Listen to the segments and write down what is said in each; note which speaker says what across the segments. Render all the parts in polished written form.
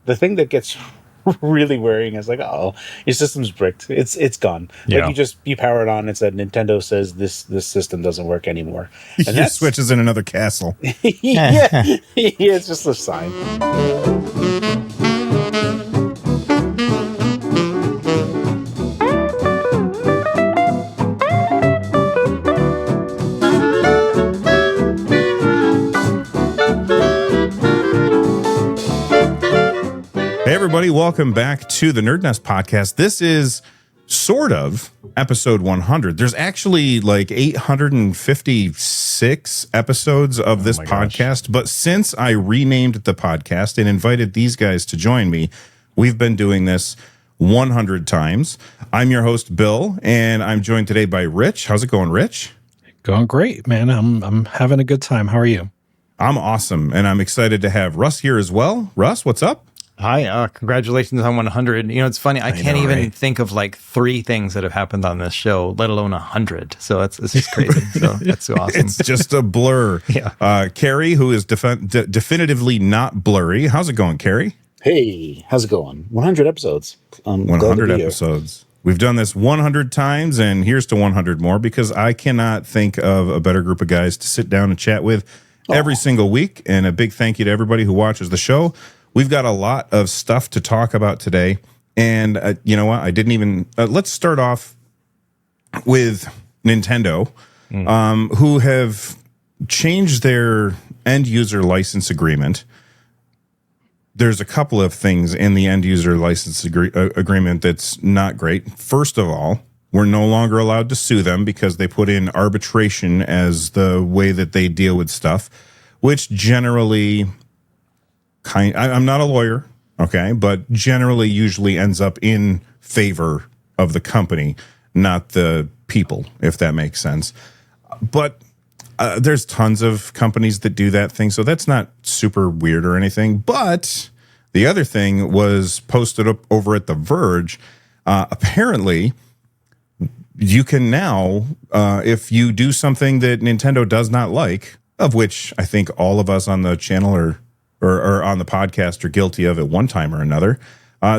Speaker 1: the thing that gets really worrying is like, oh, your system's bricked. It's gone.
Speaker 2: Yeah.
Speaker 1: Like you power it on. It's that Nintendo says this system doesn't work anymore. And
Speaker 3: Your Switch is in another castle.
Speaker 1: yeah, it's just a sign.
Speaker 3: Hey, everybody. Welcome back to the NerdNest podcast. This is sort of episode 100. There's actually like 856 episodes of this podcast. But since I renamed the podcast and invited these guys to join me, we've been doing this 100 times. I'm your host, Bill, and I'm joined today by Rich. How's it going, Rich?
Speaker 2: Going great, man. I'm having a good time. How are you?
Speaker 3: I'm awesome, and I'm excited to have Russ here as well. Russ, what's up?
Speaker 4: Hi, congratulations on 100. You know, it's funny. I can't even think of like 3 things that have happened on this show, let alone 100. So it's just crazy. So that's so awesome.
Speaker 3: It's just a blur.
Speaker 4: Yeah.
Speaker 3: Carrie, who is definitively not blurry. How's it going, Carrie?
Speaker 1: Hey, how's it going? 100 episodes.
Speaker 3: 100 episodes. We've done this 100 times, and here's to 100 more, because I cannot think of a better group of guys to sit down and chat with every single week. And a big thank you to everybody who watches the show. We've got a lot of stuff to talk about today. And you know what? I didn't even... let's start off with Nintendo, who have changed their end-user license agreement. There's a couple of things in the end-user license agreement that's not great. First of all, we're no longer allowed to sue them because they put in arbitration as the way that they deal with stuff, which generally... I'm not a lawyer, okay, but generally usually ends up in favor of the company, not the people, if that makes sense. But there's tons of companies that do that thing, so that's not super weird or anything. But the other thing was posted up over at The Verge. Apparently, you can now, if you do something that Nintendo does not like, of which I think all of us on the channel or on the podcast are guilty of at one time or another,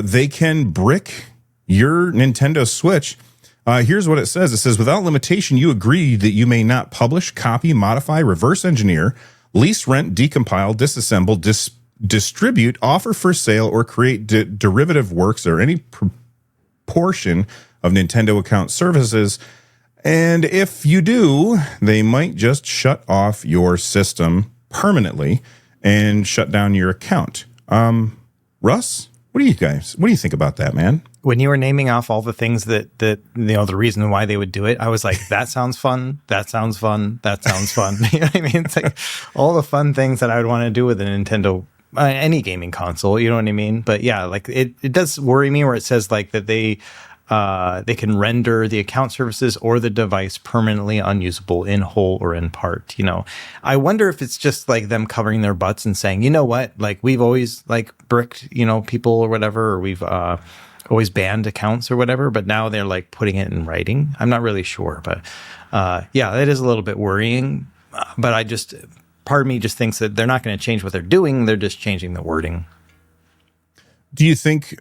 Speaker 3: they can brick your Nintendo Switch. Here's what it says. It says, without limitation, you agree that you may not publish, copy, modify, reverse engineer, lease, rent, decompile, disassemble, distribute, offer for sale, or create derivative works or any portion of Nintendo account services. And if you do, they might just shut off your system permanently and shut down your account. Russ, what do you think about that, man?
Speaker 4: When you were naming off all the things that you know, the reason why they would do it, I was like, that sounds fun. That sounds fun. That sounds fun. You know what I mean? It's like all the fun things that I would want to do with a Nintendo, any gaming console. You know what I mean? But yeah, like it does worry me where it says like that they can render the account services or the device permanently unusable in whole or in part. You know, I wonder if it's just like them covering their butts and saying, you know what, like we've always like bricked, you know, people or whatever, or we've always banned accounts or whatever, but now they're like putting it in writing. I'm not really sure, but yeah, it is a little bit worrying. But part of me just thinks that they're not going to change what they're doing. They're just changing the wording.
Speaker 3: Do you think...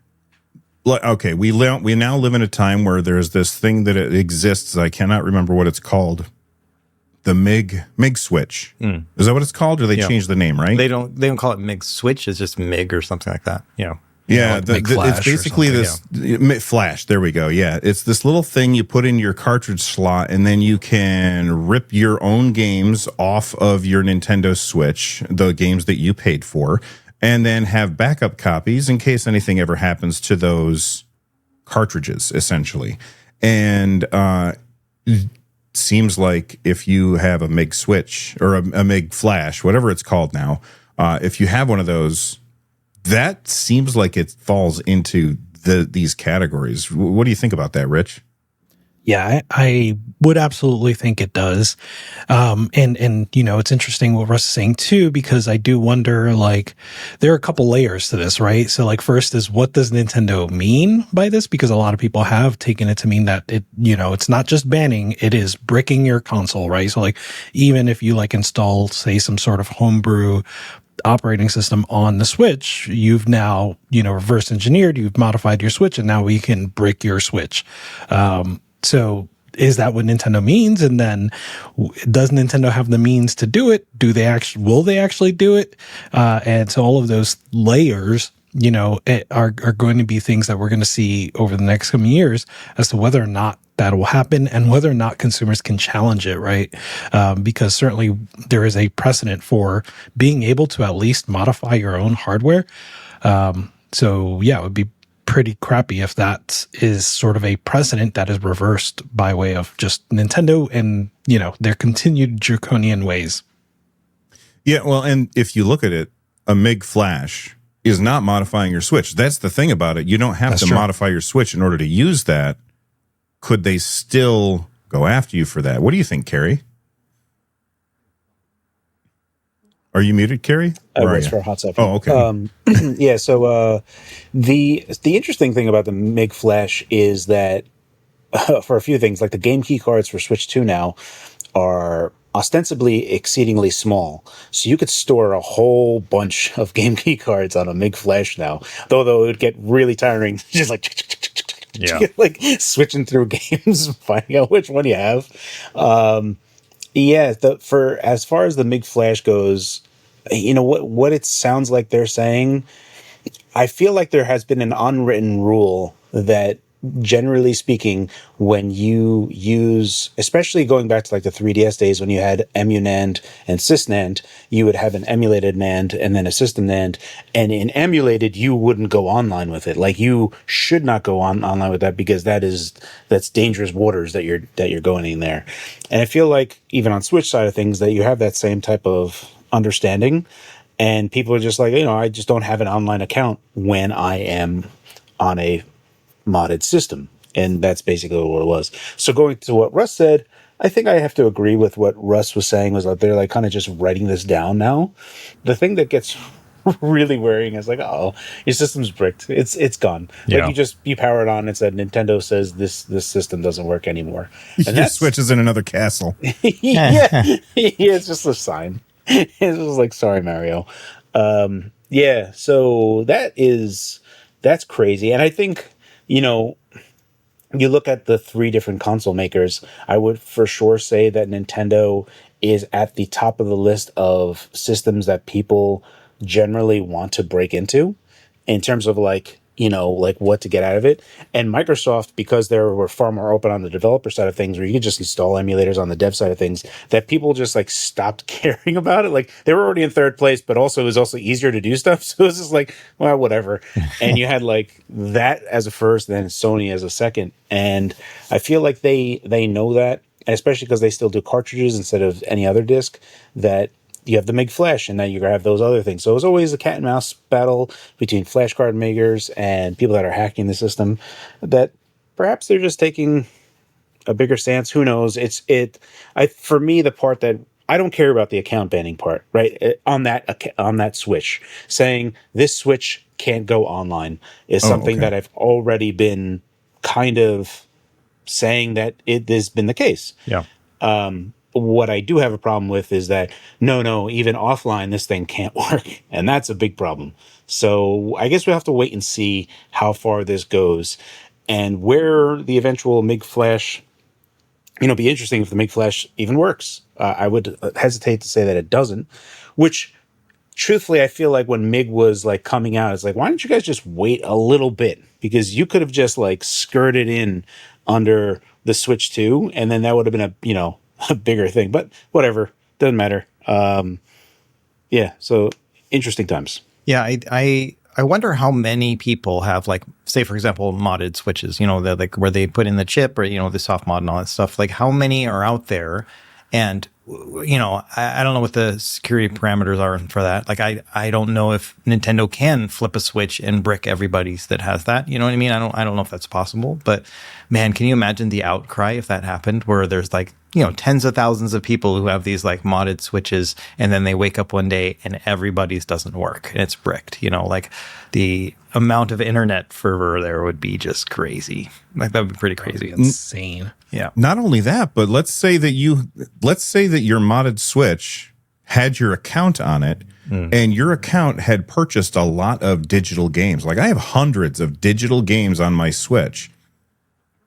Speaker 3: Okay, we now live in a time where there's this thing that exists. I cannot remember what it's called. The MIG switch. Is that what it's called? Or they changed the name, right?
Speaker 4: They don't call it MIG switch. It's just MIG or something like that. You know.
Speaker 3: Yeah, it's basically this flash. There we go. Yeah, it's this little thing you put in your cartridge slot, and then you can rip your own games off of your Nintendo Switch, the games that you paid for, and then have backup copies in case anything ever happens to those cartridges, essentially. And it seems like if you have a MIG switch or a MIG flash, whatever it's called now, if you have one of those, that seems like it falls into these categories. What do you think about that, Rich?
Speaker 2: Yeah, I would absolutely think it does. And you know, it's interesting what Russ is saying too, because I do wonder, like, there are a couple layers to this, right? So like, first is, what does Nintendo mean by this? Because a lot of people have taken it to mean that it, you know, it's not just banning, it is bricking your console, right? So like, even if you like install, say, some sort of homebrew operating system on the Switch, you've now, reverse engineered, you've modified your Switch, and now we can brick your Switch. So is that what Nintendo means? And then does Nintendo have the means to do it? Will they actually do it? And so all of those layers, are going to be things that we're going to see over the next coming years as to whether or not that will happen and whether or not consumers can challenge it, right? Because certainly there is a precedent for being able to at least modify your own hardware. So yeah, it would be pretty crappy if that is sort of a precedent that is reversed by way of just Nintendo and, their continued draconian ways.
Speaker 3: Yeah, well, and if you look at it, a MIG flash is not modifying your Switch. That's the thing about it. You don't have to modify your Switch in order to use that. Could they still go after you for that? What do you think, Carrie? Are you muted, Carrie?
Speaker 1: I was for a hot second.
Speaker 3: Oh, okay.
Speaker 1: Yeah, so the interesting thing about the MIG flash is that for a few things, like the game key cards for Switch 2 now are ostensibly exceedingly small. So you could store a whole bunch of game key cards on a MIG flash now, though it would get really tiring, just like switching through games, finding out which one you have. For as far as the MIG flash goes, what it sounds like they're saying, I feel like there has been an unwritten rule that, generally speaking, when you use, especially going back to like the 3DS days when you had EmuNAND and SysNAND, you would have an emulated NAND and then a system NAND, and in emulated you wouldn't go online with it. Like, you should not go online with that, because that's dangerous waters that you're going in there. And I feel like even on Switch side of things that you have that same type of understanding, and people are just like, I just don't have an online account when I am on a modded system. And that's basically what it was. So going to what Russ said, I think I have to agree with what Russ was saying, was that they're like kind of just writing this down now. The thing that gets really worrying is like, oh, your system's bricked. It's gone.
Speaker 3: Yeah.
Speaker 1: Like, you power it on, and said Nintendo says this system doesn't work anymore. And
Speaker 3: your Switch is in another castle.
Speaker 1: yeah, it's just a sign. It's just like, sorry, Mario. So that's crazy. And I think, you look at the three different console makers, I would for sure say that Nintendo is at the top of the list of systems that people generally want to break into in terms of like what to get out of it. And Microsoft, because they were far more open on the developer side of things, where you could just install emulators on the dev side of things, that people just like stopped caring about it. Like, they were already in third place, but also it was also easier to do stuff. So it was just like, well, whatever. And you had like that as a first, then Sony as a second. And I feel like they know that, especially because they still do cartridges instead of any other disc, that you have the MIG flash, and then you have those other things. So it was always a cat and mouse battle between flash card makers and people that are hacking the system, that perhaps they're just taking a bigger stance. Who knows? For me, the part that I don't care about, the account banning part, right? On that Switch, saying this Switch can't go online is something that I've already been kind of saying that it has been the case.
Speaker 4: Yeah.
Speaker 1: What I do have a problem with is that, no, even offline, this thing can't work. And that's a big problem. So I guess we have to wait and see how far this goes and where the eventual MIG flash, be interesting if the MIG flash even works. I would hesitate to say that it doesn't, which truthfully, I feel like when MIG was like coming out, it's like, why don't you guys just wait a little bit? Because you could have just like skirted in under the Switch 2, and then that would have been a bigger thing, but whatever, doesn't matter. So interesting times.
Speaker 4: Yeah, I wonder how many people have, like, say for example, modded Switches, like where they put in the chip or the soft mod and all that stuff. Like, how many are out there? And I don't know what the security parameters are for that. Like, I don't know if Nintendo can flip a switch and brick everybody's that has that. You know what I mean? I don't know if that's possible. But man, can you imagine the outcry if that happened, where there's like tens of thousands of people who have these like modded Switches, and then they wake up one day and everybody's doesn't work and it's bricked. Like, the amount of internet fervor there would be just crazy. Like, that would be pretty crazy.
Speaker 2: Insane.
Speaker 4: Yeah.
Speaker 3: Not only that, but let's say that your modded Switch had your account on it, and your account had purchased a lot of digital games. Like I have hundreds of digital games on my Switch.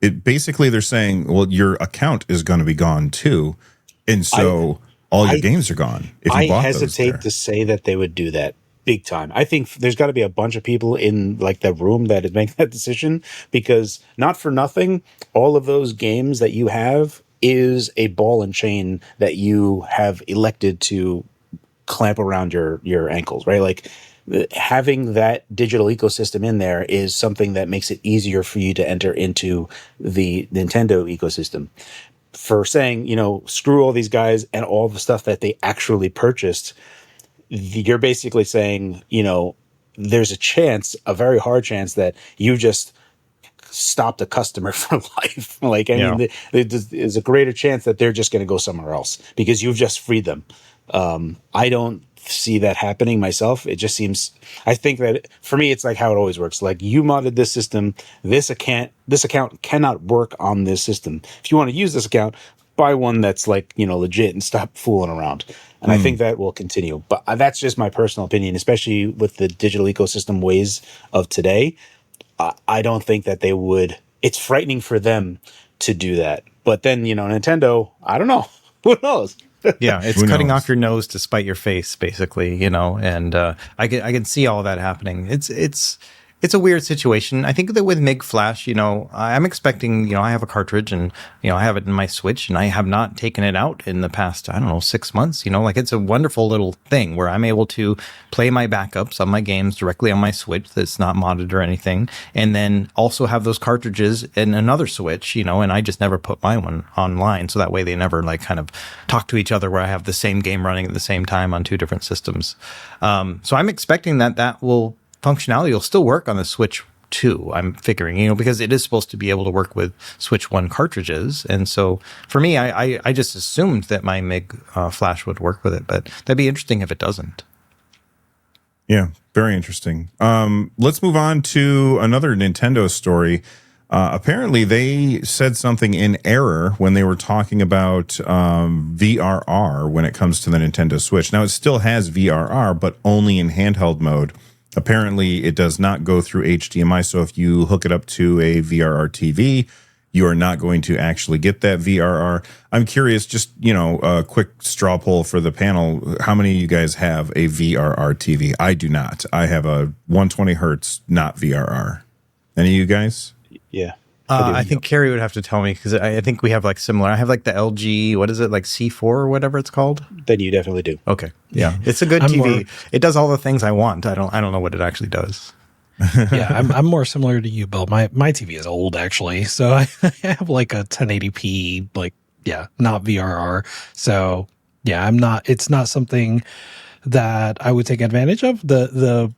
Speaker 3: It basically they're saying, well, your account is going to be gone too, and so all your games are gone. If you bought those
Speaker 1: hesitate
Speaker 3: there.
Speaker 1: to say that they would do that big time. I think there's got to be a bunch of people in like the room that make that decision, because not for nothing, all of those games that you have is a ball and chain that you have elected to clamp around your ankles, right? Like having that digital ecosystem in there is something that makes it easier for you to enter into the Nintendo ecosystem. For saying, screw all these guys and all the stuff that they actually purchased, you're basically saying, there's a chance, a very hard chance, that you just stopped a customer for life. Like, I mean, there's a greater chance that they're just going to go somewhere else because you've just freed them. I don't see that happening myself. It just seems, I think that for me, it's like how it always works. Like, you modded this system, this account cannot work on this system. If you want to use this account, buy one that's like, legit, and stop fooling around. And I think that will continue. But that's just my personal opinion, especially with the digital ecosystem ways of today. I don't think that they would. It's frightening for them to do that. But then, Nintendo, I don't know. Who knows?
Speaker 4: Yeah, it's cutting off your nose to spite your face, basically, and I can see all of that happening. It's a weird situation. I think that with MIG Flash, I'm expecting, I have a cartridge and, I have it in my Switch and I have not taken it out in the past, 6 months, like it's a wonderful little thing where I'm able to play my backups on my games directly on my Switch that's not modded or anything. And then also have those cartridges in another Switch, and I just never put my one online. So that way they never kind of talk to each other where I have the same game running at the same time on two different systems. So I'm expecting that functionality will still work on the Switch 2, I'm figuring, because it is supposed to be able to work with Switch 1 cartridges. And so for me, I just assumed that my MIG Flash would work with it, but that'd be interesting if it doesn't.
Speaker 3: Yeah, very interesting. Let's move on to another Nintendo story. Apparently, they said something in error when they were talking about VRR when it comes to the Nintendo Switch. Now, it still has VRR, but only in handheld mode. Apparently, it does not go through HDMI, so if you hook it up to a VRR TV, you are not going to actually get that VRR. I'm curious, just, a quick straw poll for the panel. How many of you guys have a VRR TV? I do not. I have a 120 hertz, not VRR. Any of you guys?
Speaker 1: Yeah.
Speaker 4: I think Carrie would have to tell me because I think we have similar. I have the LG, what is it, C4 or whatever it's called?
Speaker 1: Then you definitely do.
Speaker 4: Okay. Yeah. It's a good TV. It does all the things I want. I don't know what it actually does.
Speaker 2: Yeah, I'm more similar to you, Bill. My TV is old actually. So I have a 1080p, not VRR. So yeah, it's not something that I would take advantage of. The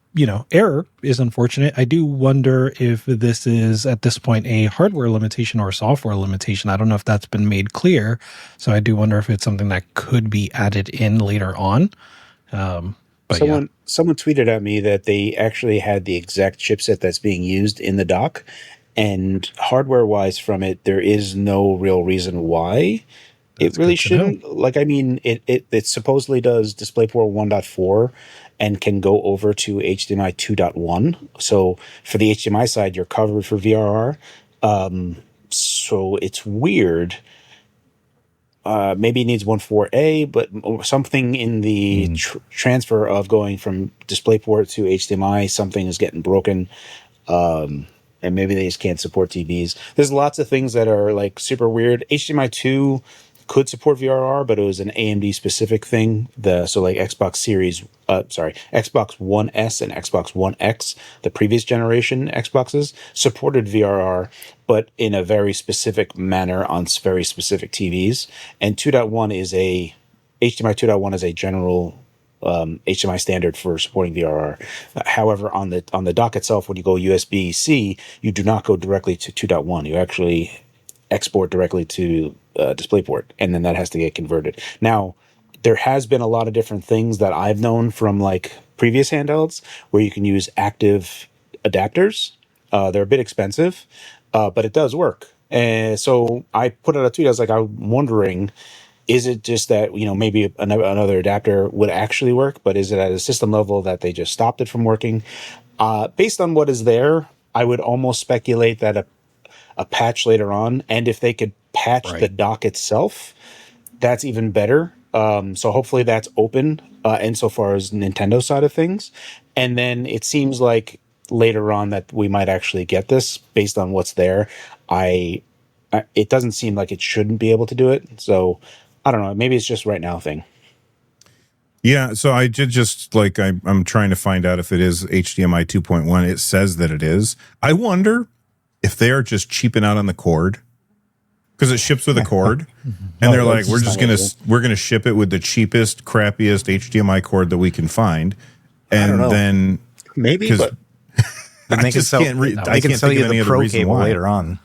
Speaker 2: error is unfortunate. I do wonder if this is at this point a hardware limitation or a software limitation. I don't know if that's been made clear. So I do wonder if it's something that could be added in later on. But
Speaker 1: someone tweeted at me that they actually had the exact chipset that's being used in the dock, and hardware wise from it, there is no real reason why. It really shouldn't. It supposedly does DisplayPort 1.4 and can go over to HDMI 2.1. So for the HDMI side, you're covered for VRR. So it's weird. Maybe it needs 1.4a, but something in the transfer of going from DisplayPort to HDMI, something is getting broken. And maybe they just can't support TVs. There's lots of things that are super weird. HDMI 2 could support VRR, but it was an AMD specific thing. Xbox One S and Xbox One X, the previous generation Xboxes, supported VRR, but in a very specific manner on very specific TVs. And 2.1 is HDMI 2.1 is a general HDMI standard for supporting VRR. However, on the dock itself, when you go USB-C, you do not go directly to 2.1. You actually export directly to DisplayPort, and then that has to get converted. Now, there has been a lot of different things that I've known from previous handhelds where you can use active adapters. They're a bit expensive, but it does work. And so I put out a tweet. I was I'm wondering Is it just that, maybe another adapter would actually work, but is it at a system level that they just stopped it from working? Based on what is there, I would almost speculate that a patch later on, and if they could patch the dock itself, that's even better. So hopefully that's open insofar as Nintendo side of things. And then it seems like later on that we might actually get this based on what's there. It doesn't seem like it shouldn't be able to do it. So I don't know. Maybe it's just right now thing.
Speaker 3: Yeah, so I did just I'm trying to find out if it is HDMI 2.1. It says that it is. I wonder if they are just cheaping out on the cord, because it ships with a cord, and they're like, we're gonna ship it with the cheapest, crappiest HDMI cord that we can find, and then
Speaker 1: maybe, but
Speaker 4: then they can sell you the Pro cable later on.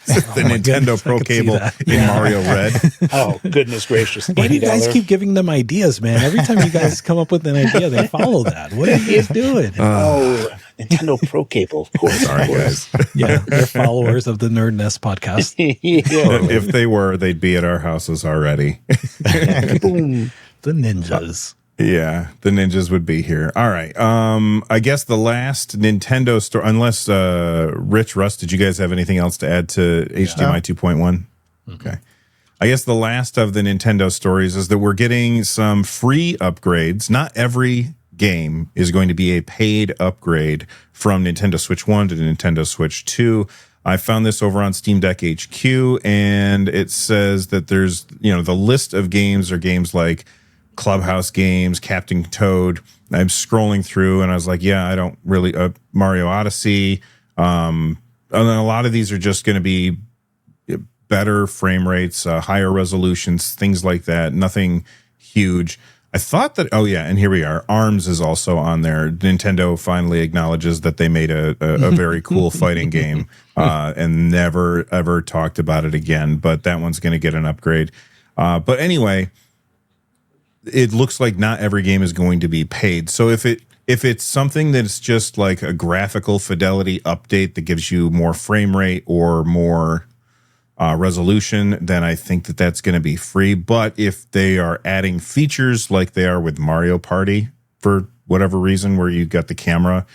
Speaker 3: The Nintendo Pro cable in Mario Red.
Speaker 1: Oh, goodness gracious.
Speaker 2: Why do you guys keep giving them ideas, man? Every time you guys come up with an idea, they follow that. What are you guys doing?
Speaker 1: Nintendo Pro cable. Of course.
Speaker 3: Sorry, guys.
Speaker 2: Yeah, they're followers of the NerdNest podcast.
Speaker 3: If they were, they'd be at our houses already.
Speaker 2: Boom. The ninjas.
Speaker 3: Yeah, the ninjas would be here. All right. I guess the last Nintendo store, unless Russ, did you guys have anything else to add to HDMI 2.1? Mm-hmm. Okay. I guess the last of the Nintendo stories is that we're getting some free upgrades. Not every game is going to be a paid upgrade from Nintendo Switch 1 to Nintendo Switch 2. I found this over on Steam Deck HQ, and it says that there's, the list of games are games like Clubhouse games, Captain Toad. I'm scrolling through and I was like, yeah, I don't really, Mario Odyssey. And then a lot of these are just going to be better frame rates, higher resolutions, things like that. Nothing huge. I thought that, and here we are. ARMS is also on there. Nintendo finally acknowledges that they made a very cool fighting game and never, ever talked about it again. But that one's going to get an upgrade. But anyway, it looks like not every game is going to be paid. So if it's something that's just like a graphical fidelity update that gives you more frame rate or more resolution, then I think that that's going to be free. But if they are adding features like they are with Mario Party for whatever reason, where you got the camera,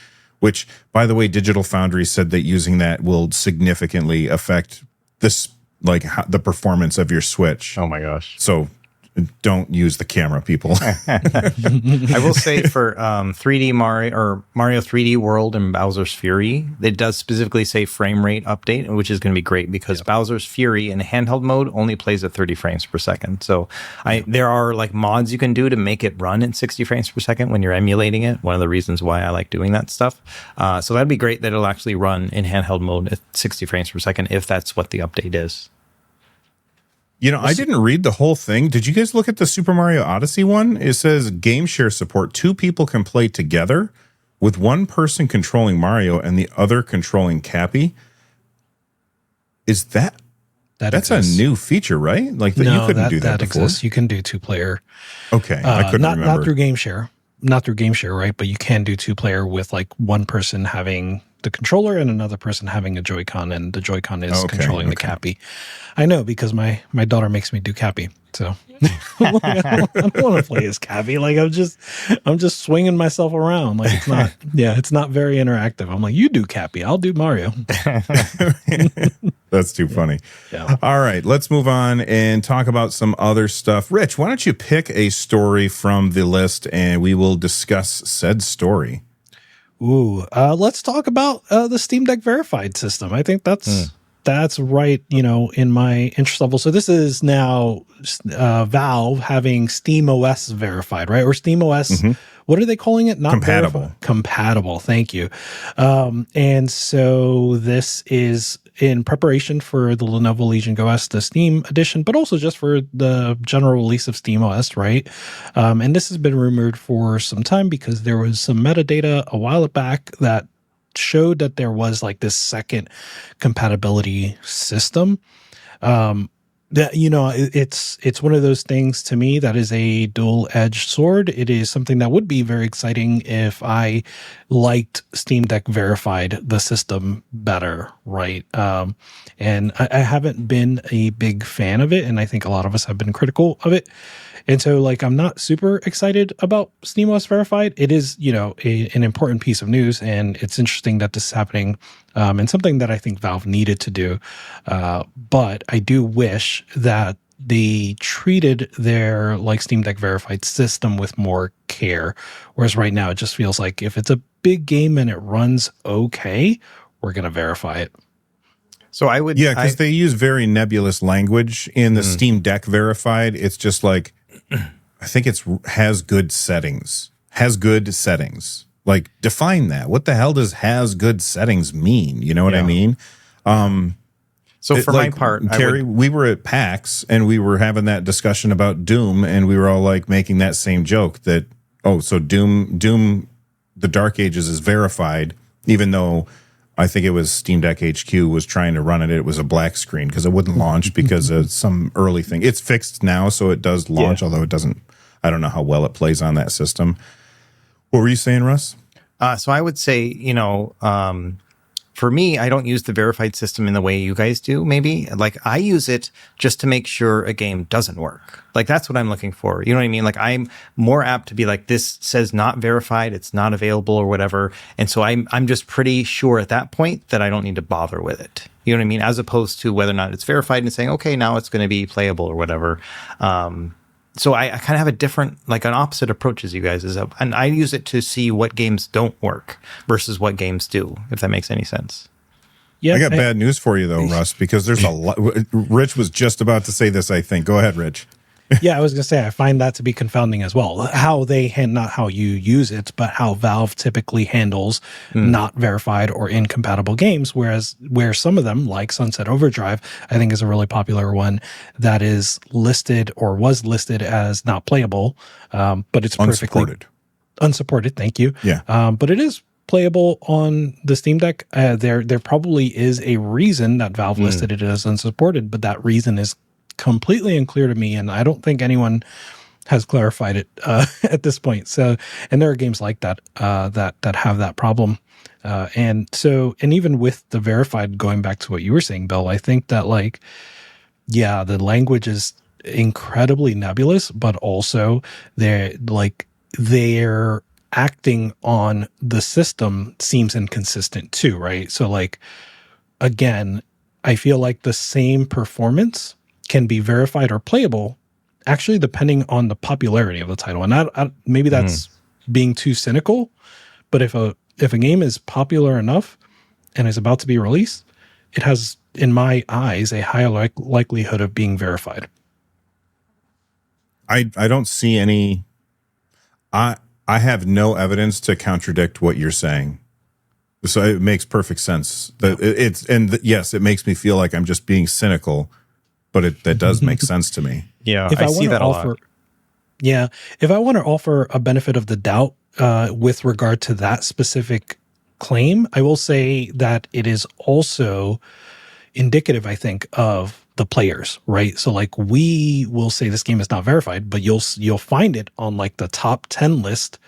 Speaker 3: which, by the way, Digital Foundry said that using that will significantly affect this, the performance of your Switch.
Speaker 4: Oh my gosh!
Speaker 3: So don't use the camera, people.
Speaker 4: I will say for 3D Mario or Mario 3D World and Bowser's Fury, it does specifically say frame rate update, which is going to be great because Bowser's Fury in handheld mode only plays at 30 frames per second. So there are mods you can do to make it run at 60 frames per second when you're emulating it. One of the reasons why I like doing that stuff. So that'd be great that it'll actually run in handheld mode at 60 frames per second if that's what the update is.
Speaker 3: I didn't read the whole thing. Did you guys look at the Super Mario Odyssey one? It says game share support. 2 people can play together with one person controlling Mario and the other controlling Cappy. Is that's
Speaker 2: exists.
Speaker 3: A new feature, right? You couldn't do that before.
Speaker 2: Exists. You can do 2-player.
Speaker 3: Okay, I couldn't remember.
Speaker 2: Not through game share. Not through game share, right? But you can do 2-player with one person having the controller and another person having a Joy-Con, and the Joy-Con is controlling the Cappy. I know because my daughter makes me do Cappy. So I don't want to play as Cappy. I'm just swinging myself around. It's not very interactive. I'm like, you do Cappy, I'll do Mario.
Speaker 3: That's too funny.
Speaker 2: Yeah.
Speaker 3: All right, let's move on and talk about some other stuff. Rich, why don't you pick a story from the list and we will discuss said story.
Speaker 2: Ooh, let's talk about the Steam Deck verified system. I think that's right, in my interest level. So this is now Valve having SteamOS verified, right? Or SteamOS, what are they calling it? Not
Speaker 3: compatible.
Speaker 2: Compatible, thank you. And so this is in preparation for the Lenovo Legion Go S, the Steam edition, but also just for the general release of SteamOS, right? And this has been rumored for some time because there was some metadata a while back that showed that there was this second compatibility system. That, it's one of those things to me that is a dual-edged sword. It is something that would be very exciting if I liked Steam Deck Verified, the system, better, right? And I haven't been a big fan of it, and I think a lot of us have been critical of it. And so, like, I'm not super excited about SteamOS Verified. It is, an important piece of news, and it's interesting that this is happening, and something that I think Valve needed to do. But I do wish that they treated their, like, Steam Deck Verified system with more care. Whereas right now, it just feels like if it's a big game and it runs okay, we're going to verify it.
Speaker 4: So I would...
Speaker 3: Yeah, because they use very nebulous language in the Steam Deck Verified. It's just like, I think it's has good settings. Has good settings. Like, define that. What the hell does has good settings mean? You know what I mean?
Speaker 4: So for my part,
Speaker 3: Terry, we were at PAX and we were having that discussion about Doom, and we were all like making that same joke that, so Doom, the Dark Ages is verified, even though I think it was Steam Deck HQ was trying to run it. It was a black screen because it wouldn't launch because of some early thing. It's fixed now, so it does launch, although it doesn't. I don't know how well it plays on that system. What were you saying, Russ?
Speaker 4: So I would say, for me, I don't use the verified system in the way you guys do, maybe. Like, I use it just to make sure a game doesn't work. Like, that's what I'm looking for. You know what I mean? Like, I'm more apt to be like, this says not verified, it's not available or whatever. And so I'm just pretty sure at that point that I don't need to bother with it. You know what I mean? As opposed to whether or not it's verified and saying, okay, now it's going to be playable or whatever. So I kind of have a different, like an opposite approach as you guys and I use it to see what games don't work versus what games do, if that makes any sense.
Speaker 3: Yeah, I got bad news for you though, Russ, because there's a lot. Rich was just about to say this, I think. Go ahead, Rich.
Speaker 2: Yeah, I was going to say, I find that to be confounding as well. How they not how you use it, but how Valve typically handles not verified or incompatible games. Where some of them, like Sunset Overdrive, I think is a really popular one that is listed or was listed as not playable, but it's perfectly unsupported. Thank you.
Speaker 3: Yeah,
Speaker 2: but it is playable on the Steam Deck. There probably is a reason that Valve listed it as unsupported, but that reason is completely unclear to me, and I don't think anyone has clarified it at this point. So, and there are games like that that have that problem, and even with the verified, going back to what you were saying, Bill, I think that the language is incredibly nebulous, but also they're acting on the system seems inconsistent too, right? So again, I feel like the same performance can be verified or playable, actually, depending on the popularity of the title. And maybe that's being too cynical, but if a game is popular enough and is about to be released, it has, in my eyes, a higher likelihood of being verified.
Speaker 3: I don't see any. I have no evidence to contradict what you're saying. So it makes perfect sense. Yes, it makes me feel like I'm just being cynical, but that does make sense to me.
Speaker 4: Yeah, I see that a lot.
Speaker 2: Yeah, if I want to offer a benefit of the doubt with regard to that specific claim, I will say that it is also indicative, I think, of the players, right? So we will say this game is not verified, but you'll find it on the top 10 list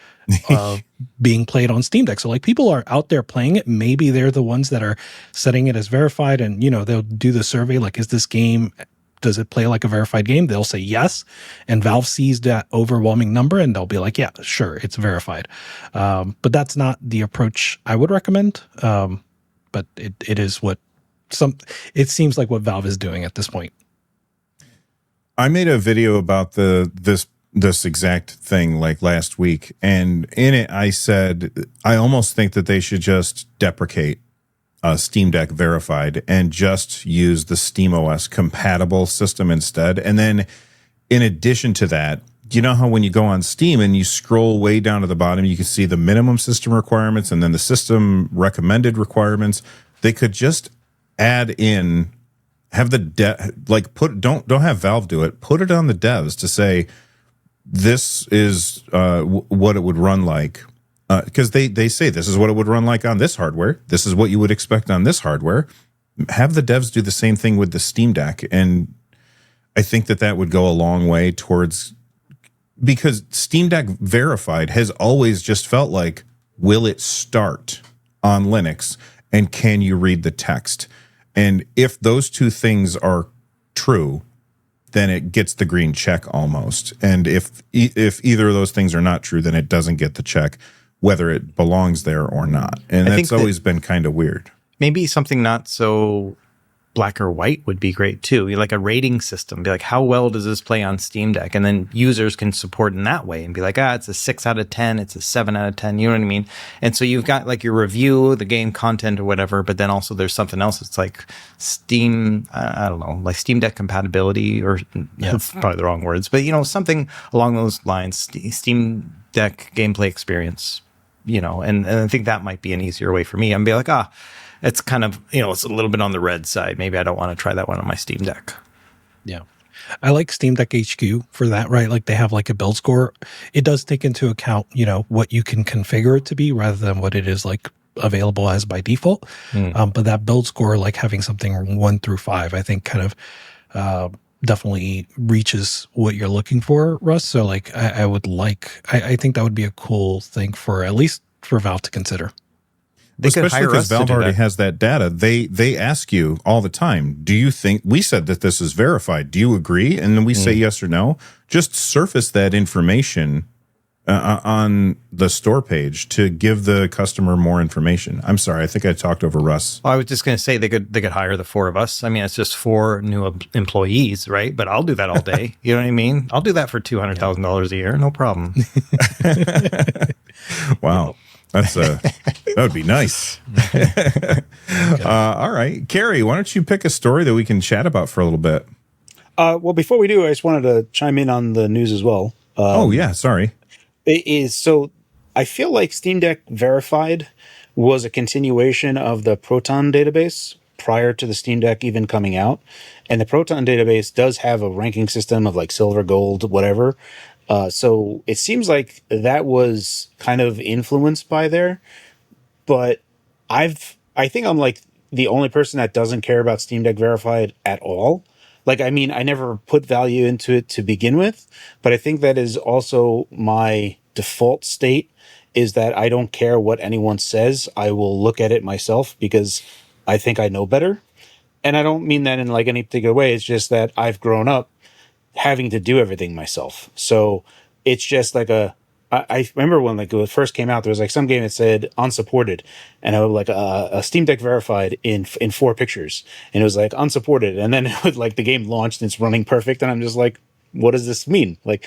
Speaker 2: of being played on Steam Deck. So people are out there playing it. Maybe they're the ones that are setting it as verified, and they'll do the survey is this game, does it play like a verified game? They'll say yes, and Valve sees that overwhelming number and they'll be like, yeah, sure, it's verified. But that's not the approach I would recommend. But it is it seems like what Valve is doing at this point.
Speaker 3: I made a video about this exact thing last week, and in it I said I almost think that they should just deprecate Steam Deck Verified and just use the SteamOS compatible system instead. And then in addition to that, you know how when you go on Steam and you scroll way down to the bottom, you can see the minimum system requirements and then the system recommended requirements. They could just add in, have the don't have Valve do it, put it on the devs to say this is what it would run like, because they say this is what it would run like on this hardware, this is what you would expect on this hardware. Have the devs do the same thing with the Steam Deck, and I think that would go a long way towards, because Steam Deck Verified has always just felt like, will it start on Linux and can you read the text? And if those two things are true, then it gets the green check almost. And if either of those things are not true, then it doesn't get the check, whether it belongs there or not. And that's always been kind of weird.
Speaker 4: Maybe something not so black or white would be great too. Like a rating system, be like, how well does this play on Steam Deck? And then users can support in that way and be like, it's a 6 out of 10, it's a 7 out of 10. You know what I mean? And so you've got like your review, the game content or whatever, but then also there's something else. It's like Steam, I don't know, like Steam Deck compatibility, or that's probably the wrong words, but something along those lines, Steam Deck gameplay experience, and I think that might be an easier way for me. I'm be like, it's kind of, it's a little bit on the red side. Maybe I don't want to try that one on my Steam Deck.
Speaker 2: Yeah. I like Steam Deck HQ for that, right? Like they have like a build score. It does take into account, what you can configure it to be rather than what it is like available as by default. But that build score, like having something 1 through 5, I think kind of definitely reaches what you're looking for, Russ. So like I think that would be a cool thing for at least for Valve to consider.
Speaker 3: Especially because Valve already has that data. They ask you all the time, do you think, we said that this is verified, do you agree? And then we say yes or no. Just surface that information on the store page to give the customer more information. I'm sorry, I think I talked over Russ.
Speaker 4: Well, I was just going to say they could hire the 4 of us. I mean, it's just 4 new employees, right? But I'll do that all day. You know what I mean? I'll do that for $200,000 a year, no problem.
Speaker 3: Wow. That would be nice. All right. Carrie, why don't you pick a story that we can chat about for a little bit?
Speaker 1: Well, before we do, I just wanted to chime in on the news as well.
Speaker 3: Sorry.
Speaker 1: It is, so I feel like Steam Deck Verified was a continuation of the Proton database prior to the Steam Deck even coming out. And the Proton database does have a ranking system of like silver, gold, whatever. So it seems like that was kind of influenced by there, but I think I'm like the only person that doesn't care about Steam Deck Verified at all. Like, I mean, I never put value into it to begin with, but I think that is also my default state, is that I don't care what anyone says. I will look at it myself because I think I know better. And I don't mean that in like any particular way. It's just that I've grown up having to do everything myself. So it's just like I remember when like it first came out, there was like some game that said unsupported, and I was like a Steam Deck Verified in 4 pictures, and it was like unsupported, and then it would like the game launched and it's running perfect, and I'm just like, what does this mean? Like,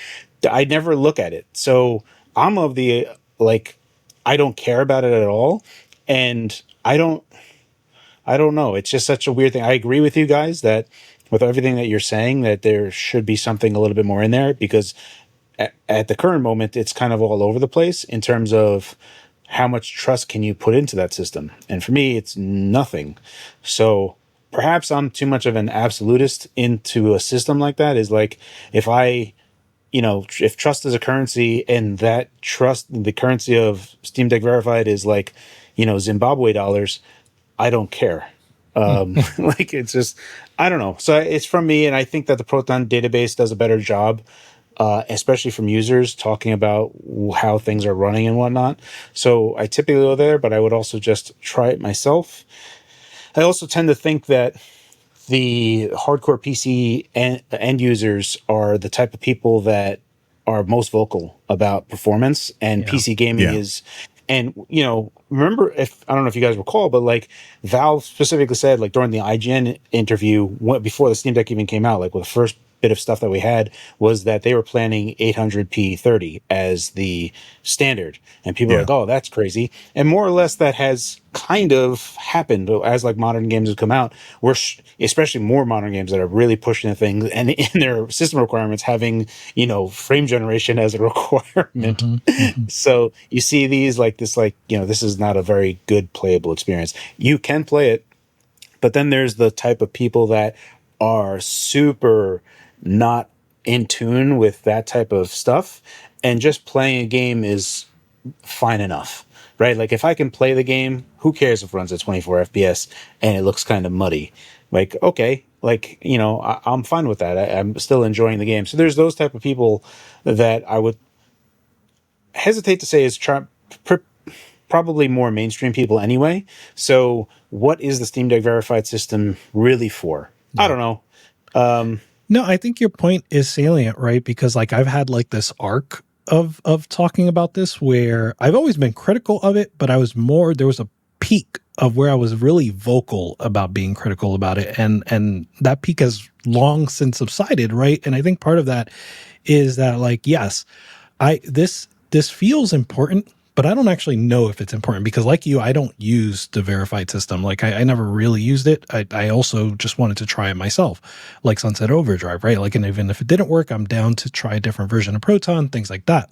Speaker 1: I never look at it. So I'm of the like, I don't care about it at all, and I don't know. It's just such a weird thing. I agree with you guys that with everything that you're saying, that there should be something a little bit more in there, because at the current moment, it's kind of all over the place in terms of how much trust can you put into that system. And for me, it's nothing. So perhaps I'm too much of an absolutist into a system like that. Is like, if trust is a currency, and that trust, the currency of Steam Deck Verified is like, Zimbabwe dollars, I don't care. Like, it's just, I don't know. So it's from me, and I think that the Proton database does a better job, especially from users talking about how things are running and whatnot. So I typically go there, but I would also just try it myself. I also tend to think that the hardcore PC end users are the type of people that are most vocal about performance, and PC gaming is. And, remember, I don't know if you guys recall, but like Valve specifically said, like during the IGN interview, before the Steam Deck even came out, like with the first bit of stuff that we had was that they were planning 800p 30 as the standard. And people are like, oh, that's crazy. And more or less that has kind of happened as like modern games have come out. We're especially more modern games that are really pushing the things, and in their system requirements having, frame generation as a requirement. So you see these like this, like, this is not a very good playable experience. You can play it, but then there's the type of people that are super not in tune with that type of stuff, and just playing a game is fine enough, right? Like, if I can play the game, who cares if it runs at 24 FPS and it looks kind of muddy? Like, okay, Like, I'm fine with that. I'm still enjoying the game. So there's those type of people that I would hesitate to say is probably more mainstream people anyway. So what is the Steam Deck verified system really for? Yeah. I don't know.
Speaker 2: No, I think your point is salient, right? Because like I've had like this arc of talking about this where I've always been critical of it, but there was a peak of where I was really vocal about being critical about it. And that peak has long since subsided, right? And I think part of that is that like, yes, this feels important, but I don't actually know if it's important because like you, I don't use the verified system. Like I never really used it. I also just wanted to try it myself, like Sunset Overdrive, right? Like, and even if it didn't work, I'm down to try a different version of Proton, things like that.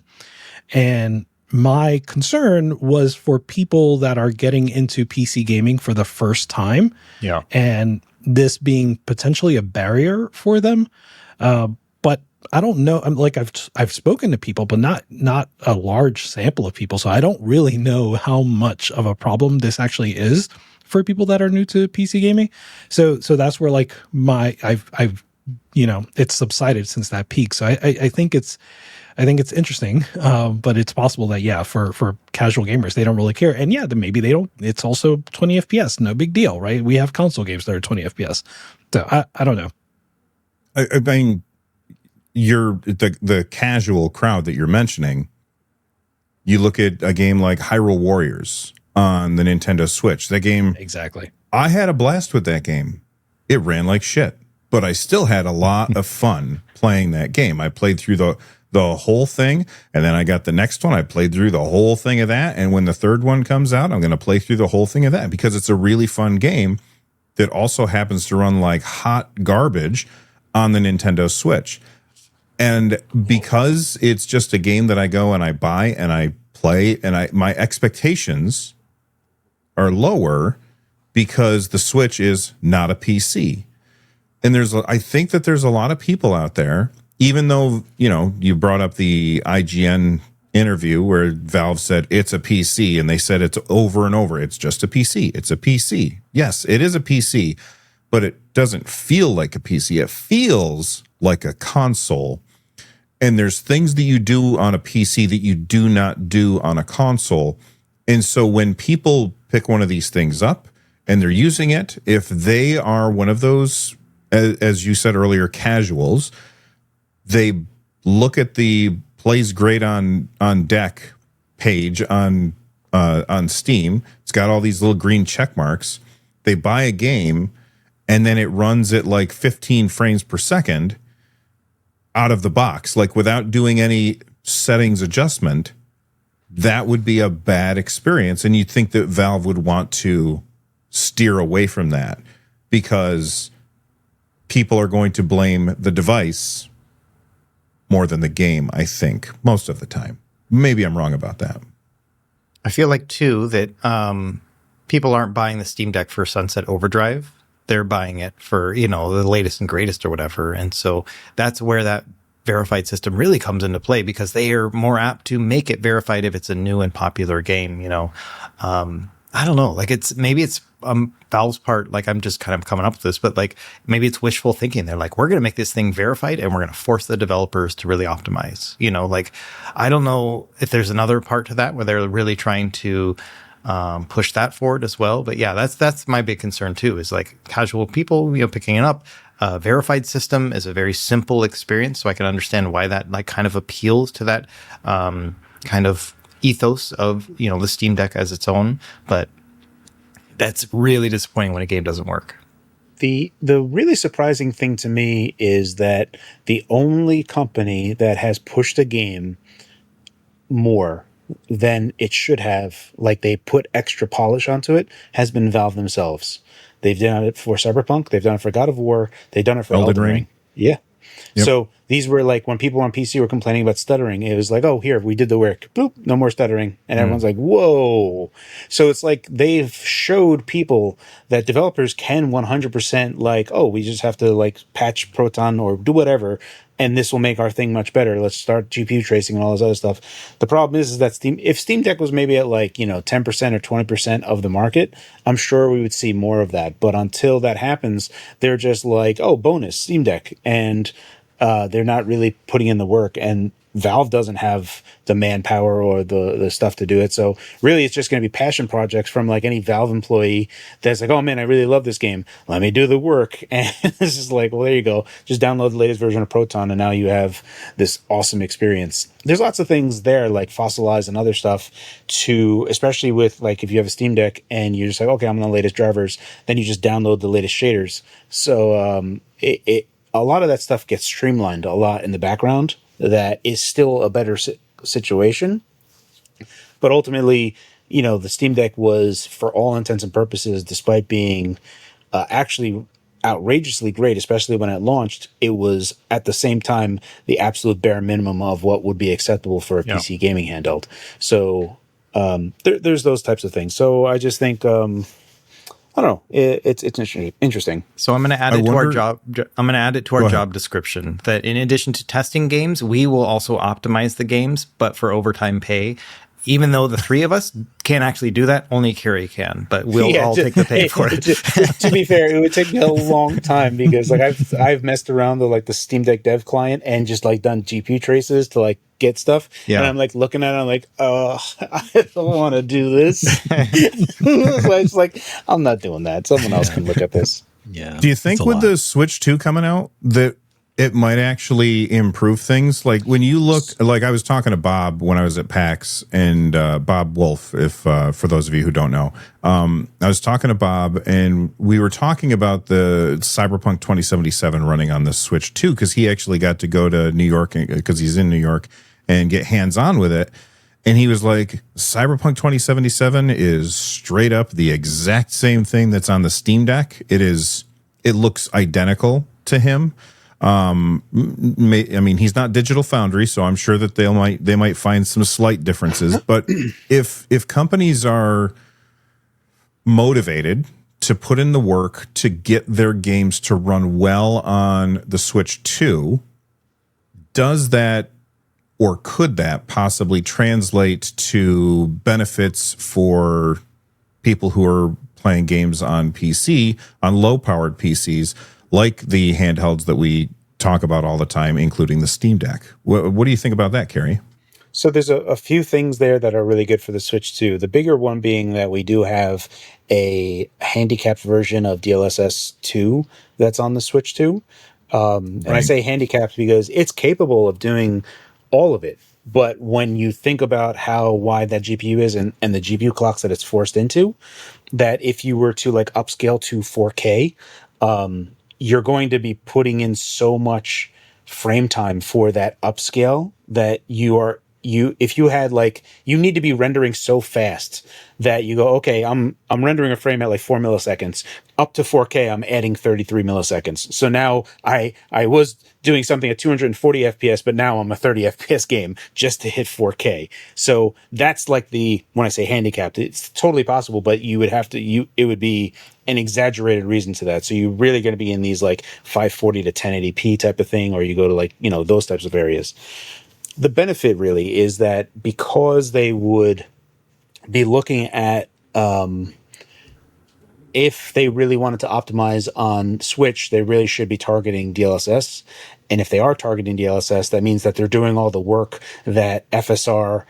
Speaker 2: And my concern was for people that are getting into PC gaming for the first time.
Speaker 4: Yeah.
Speaker 2: And this being potentially a barrier for them. But I don't know. I'm like, I've spoken to people, but not a large sample of people. So I don't really know how much of a problem this actually is for people that are new to PC gaming. So that's where like I've it's subsided since that peak. So I think it's interesting. But it's possible that, for casual gamers, they don't really care. And then maybe they don't, it's also 20 FPS, no big deal, right? We have console games that are 20 FPS. So I don't know.
Speaker 3: I mean, you're the casual crowd that you're mentioning. You look at a game like Hyrule Warriors on the Nintendo Switch. That game,
Speaker 2: exactly.
Speaker 3: I had a blast with that game. It ran like shit, but I still had a lot of fun playing that game. I played through the whole thing, and then I got the next one. I played through the whole thing of that, and when the third one comes out, I'm going to play through the whole thing of that because it's a really fun game that also happens to run like hot garbage on the Nintendo Switch. And because it's just a game that I go and I buy and I play, and my expectations are lower because the Switch is not a PC. And I think that there's a lot of people out there, even though, you brought up the IGN interview where Valve said it's a PC, and they said it's over and over. It's just a PC. It's a PC. Yes, it is a PC, but it doesn't feel like a PC. It feels like a console. And there's things that you do on a PC that you do not do on a console. And so when people pick one of these things up and they're using it, if they are one of those, as you said earlier, casuals, they look at the plays great on deck page on Steam. It's got all these little green check marks. They buy a game and then it runs at like 15 frames per second out of the box, like without doing any settings adjustment. That would be a bad experience. And you'd think that Valve would want to steer away from that because people are going to blame the device more than the game, I think, most of the time. Maybe I'm wrong about that.
Speaker 4: I feel like, too, that people aren't buying the Steam Deck for Sunset Overdrive. They're buying it for, the latest and greatest or whatever. And so that's where that verified system really comes into play because they are more apt to make it verified if it's a new and popular game, I don't know. Like maybe it's Valve's part. Like I'm just kind of coming up with this, but like maybe it's wishful thinking. They're like, we're going to make this thing verified and we're going to force the developers to really optimize, like I don't know if there's another part to that where they're really trying to push that forward as well. But yeah, that's my big concern too, is like casual people, picking it up. Verified system is a very simple experience. So I can understand why that like kind of appeals to that kind of ethos of, the Steam Deck as its own. But that's really disappointing when a game doesn't work.
Speaker 1: The really surprising thing to me is that the only company that has pushed a game more than it should have, like they put extra polish onto it, has been Valve themselves. They've done it for Cyberpunk. They've done it for God of War. They've done it for Elden Ring. Yeah. Yep. So these were like when people on PC were complaining about stuttering, it was like, oh, here, we did the work. Boop, no more stuttering. And everyone's like, whoa. So it's like they've showed people that developers can 100% like, oh, we just have to like patch Proton or do whatever, and this will make our thing much better. Let's start GPU tracing and all this other stuff. The problem is that if Steam Deck was maybe at like, 10% or 20% of the market, I'm sure we would see more of that. But until that happens, they're just like, oh, bonus Steam Deck. And they're not really putting in the work, and Valve doesn't have the manpower or the stuff to do it. So really it's just going to be passion projects from like any Valve employee that's like, oh man, I really love this game. Let me do the work. And this is like, well, there you go. Just download the latest version of Proton and now you have this awesome experience. There's lots of things there like Fossilize and other stuff to, especially with like if you have a Steam Deck and you're just like, okay, I'm on the latest drivers, then you just download the latest shaders. So a lot of that stuff gets streamlined a lot in the background. That is still a better situation. But ultimately, the Steam Deck was, for all intents and purposes, despite being actually outrageously great, especially when it launched, it was at the same time the absolute bare minimum of what would be acceptable for a PC gaming handheld. So there's those types of things. So I just think... I don't know. It's interesting.
Speaker 4: So I'm going to add it to our job. I'm going to add it to our job description that in addition to testing games, we will also optimize the games, but for overtime pay. Even though the three of us can't actually do that, only Carrie can. But we'll all take the pay for it.
Speaker 1: To be fair, it would take me a long time because like I've messed around with like the Steam Deck dev client and just like done GPU traces to like get stuff. Yeah. And I'm like looking at it, I'm like, oh, I don't want to do this. So it's like, I'm not doing that. Someone else can look at this.
Speaker 3: Yeah. Do you think with the Switch 2 coming out that it might actually improve things? Like when you look, like I was talking to Bob when I was at PAX, and Bob Wolf, if for those of you who don't know, I was talking to Bob and we were talking about the Cyberpunk 2077 running on the Switch 2 because he actually got to go to New York because he's in New York and get hands-on with it. And he was like, Cyberpunk 2077 is straight up the exact same thing that's on the Steam Deck. It looks identical to him. I mean, he's not Digital Foundry, so I'm sure that they might find some slight differences. But if companies are motivated to put in the work to get their games to run well on the Switch 2, does that or could that possibly translate to benefits for people who are playing games on PC, on low-powered PCs, like the handhelds that we talk about all the time, including the Steam Deck? What do you think about that, Carrie?
Speaker 1: So there's a few things there that are really good for the Switch 2. The bigger one being that we do have a handicapped version of DLSS 2 that's on the Switch 2. And I say handicapped because it's capable of doing all of it. But when you think about how wide that GPU is and the GPU clocks that it's forced into, that if you were to like upscale to 4K, you're going to be putting in so much frame time for that upscale that if you had like, you need to be rendering so fast that you go, okay, I'm rendering a frame at like 4 milliseconds. Up to 4K, I'm adding 33 milliseconds. So now I was doing something at 240 FPS, but now I'm a 30 FPS game just to hit 4K. So that's like when I say handicapped, it's totally possible, but you would have to, it would be an exaggerated reason to that. So you're really going to be in these like 540 to 1080p type of thing, or you go to like, those types of areas. The benefit really is that because they would be looking at, if they really wanted to optimize on Switch, they really should be targeting DLSS. And if they are targeting DLSS, that means that they're doing all the work that FSR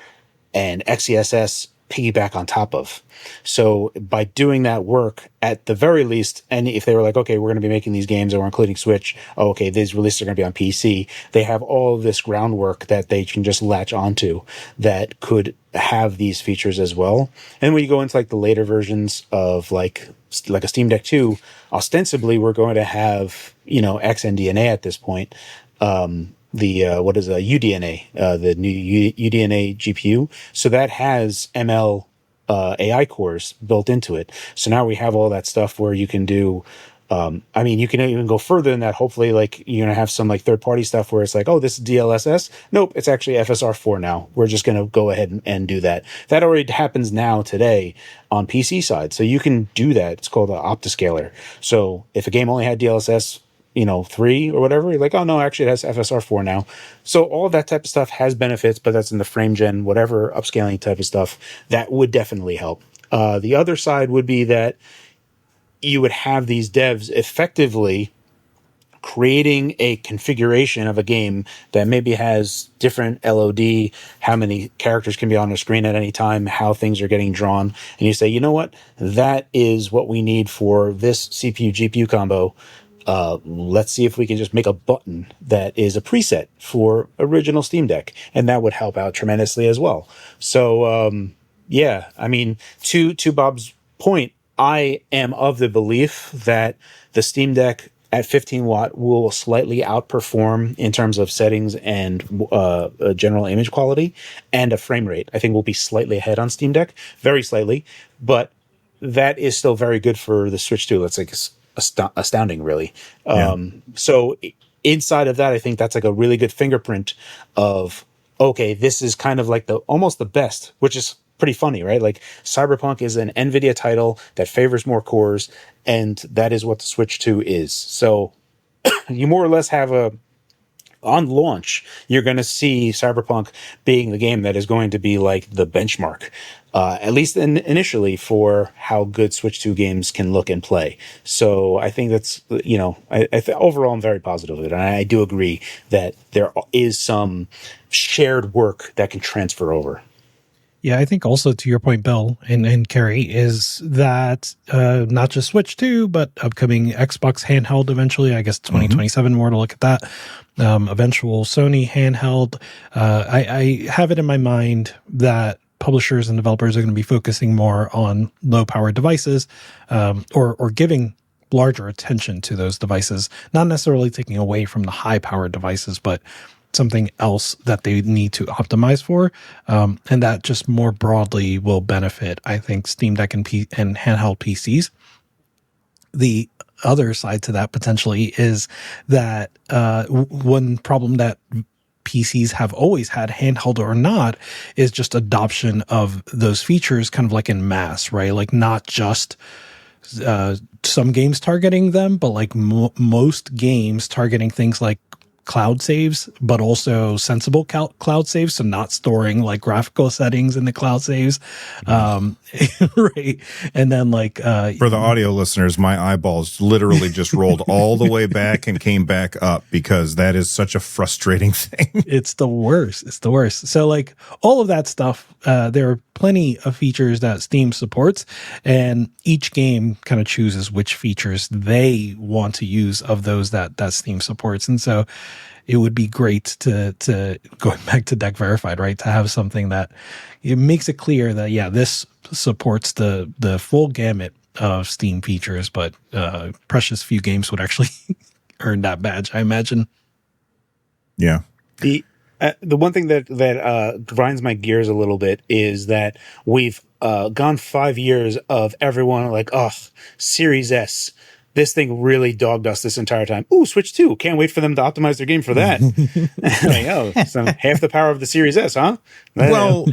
Speaker 1: and XeSS piggyback on top of. So by doing that work, at the very least, and if they were like, okay, we're going to be making these games and we're including Switch, okay, these releases are going to be on PC, they have all of this groundwork that they can just latch onto that could have these features as well. And when you go into like the later versions of like a Steam Deck 2, ostensibly we're going to have, XNDNA at this point. What is a UDNA, the new UDNA GPU. So that has ML AI cores built into it. So now we have all that stuff where you can do I mean, you can even go further than that. Hopefully, like, you're going to have some like third-party stuff where it's like, oh, this is DLSS. Nope, it's actually FSR4 now. We're just going to go ahead and do that. That already happens now today on PC side. So you can do that. It's called an optiscaler. So if a game only had DLSS, 3 or whatever, you're like, oh, no, actually it has FSR4 now. So all of that type of stuff has benefits, but that's in the frame gen, whatever upscaling type of stuff. That would definitely help. The other side would be that you would have these devs effectively creating a configuration of a game that maybe has different LOD, how many characters can be on the screen at any time, how things are getting drawn. And you say, you know what? That is what we need for this CPU GPU combo. Let's see if we can just make a button that is a preset for original Steam Deck. And that would help out tremendously as well. So, yeah, I mean, to Bob's point, I am of the belief that the Steam Deck at 15 watt will slightly outperform in terms of settings and general image quality and a frame rate. I think we'll be slightly ahead on Steam Deck, very slightly, but that is still very good for the Switch 2. That's like astounding, really.
Speaker 3: Yeah.
Speaker 1: So inside of that, I think that's like a really good fingerprint of, okay, this is kind of like almost the best, which is pretty funny, right? Like, Cyberpunk is an NVIDIA title that favors more cores, and that is what the Switch 2 is. So you more or less have on launch, you're going to see Cyberpunk being the game that is going to be like the benchmark, at least initially, for how good Switch 2 games can look and play. So I think that's, overall I'm very positive of it. And I do agree that there is some shared work that can transfer over.
Speaker 2: Yeah, I think also to your point, Bill and Carrie, is that not just Switch 2, but upcoming Xbox handheld eventually, I guess 2027 more to look at that, eventual Sony handheld. I have it in my mind that publishers and developers are going to be focusing more on low-powered devices or giving larger attention to those devices, not necessarily taking away from the high-powered devices, but something else that they need to optimize for. And that just more broadly will benefit, I think, Steam Deck and handheld PCs. The other side to that potentially is that one problem that PCs have always had, handheld or not, is just adoption of those features kind of like in mass, right? Like not just some games targeting them, but like most games targeting things like cloud saves, but also sensible cloud saves. So not storing like graphical settings in the cloud saves. Right. And then like,
Speaker 3: for the audio listeners, my eyeballs literally just rolled all the way back and came back up because that is such a frustrating thing.
Speaker 2: It's the worst. It's the worst. So like all of that stuff, there are plenty of features that Steam supports, and each game kind of chooses which features they want to use of those that Steam supports. And so it would be great to going back to Deck Verified, right? To have something that it makes it clear that, yeah, this supports the full gamut of Steam features, but precious few games would actually earn that badge, I imagine.
Speaker 3: Yeah.
Speaker 1: The one thing that grinds my gears a little bit is that we've gone 5 years of everyone like, oh, Series S. This thing really dogged us this entire time. Ooh, Switch 2. Can't wait for them to optimize their game for that. Like, oh, so half the power of the Series S, huh?
Speaker 3: Well,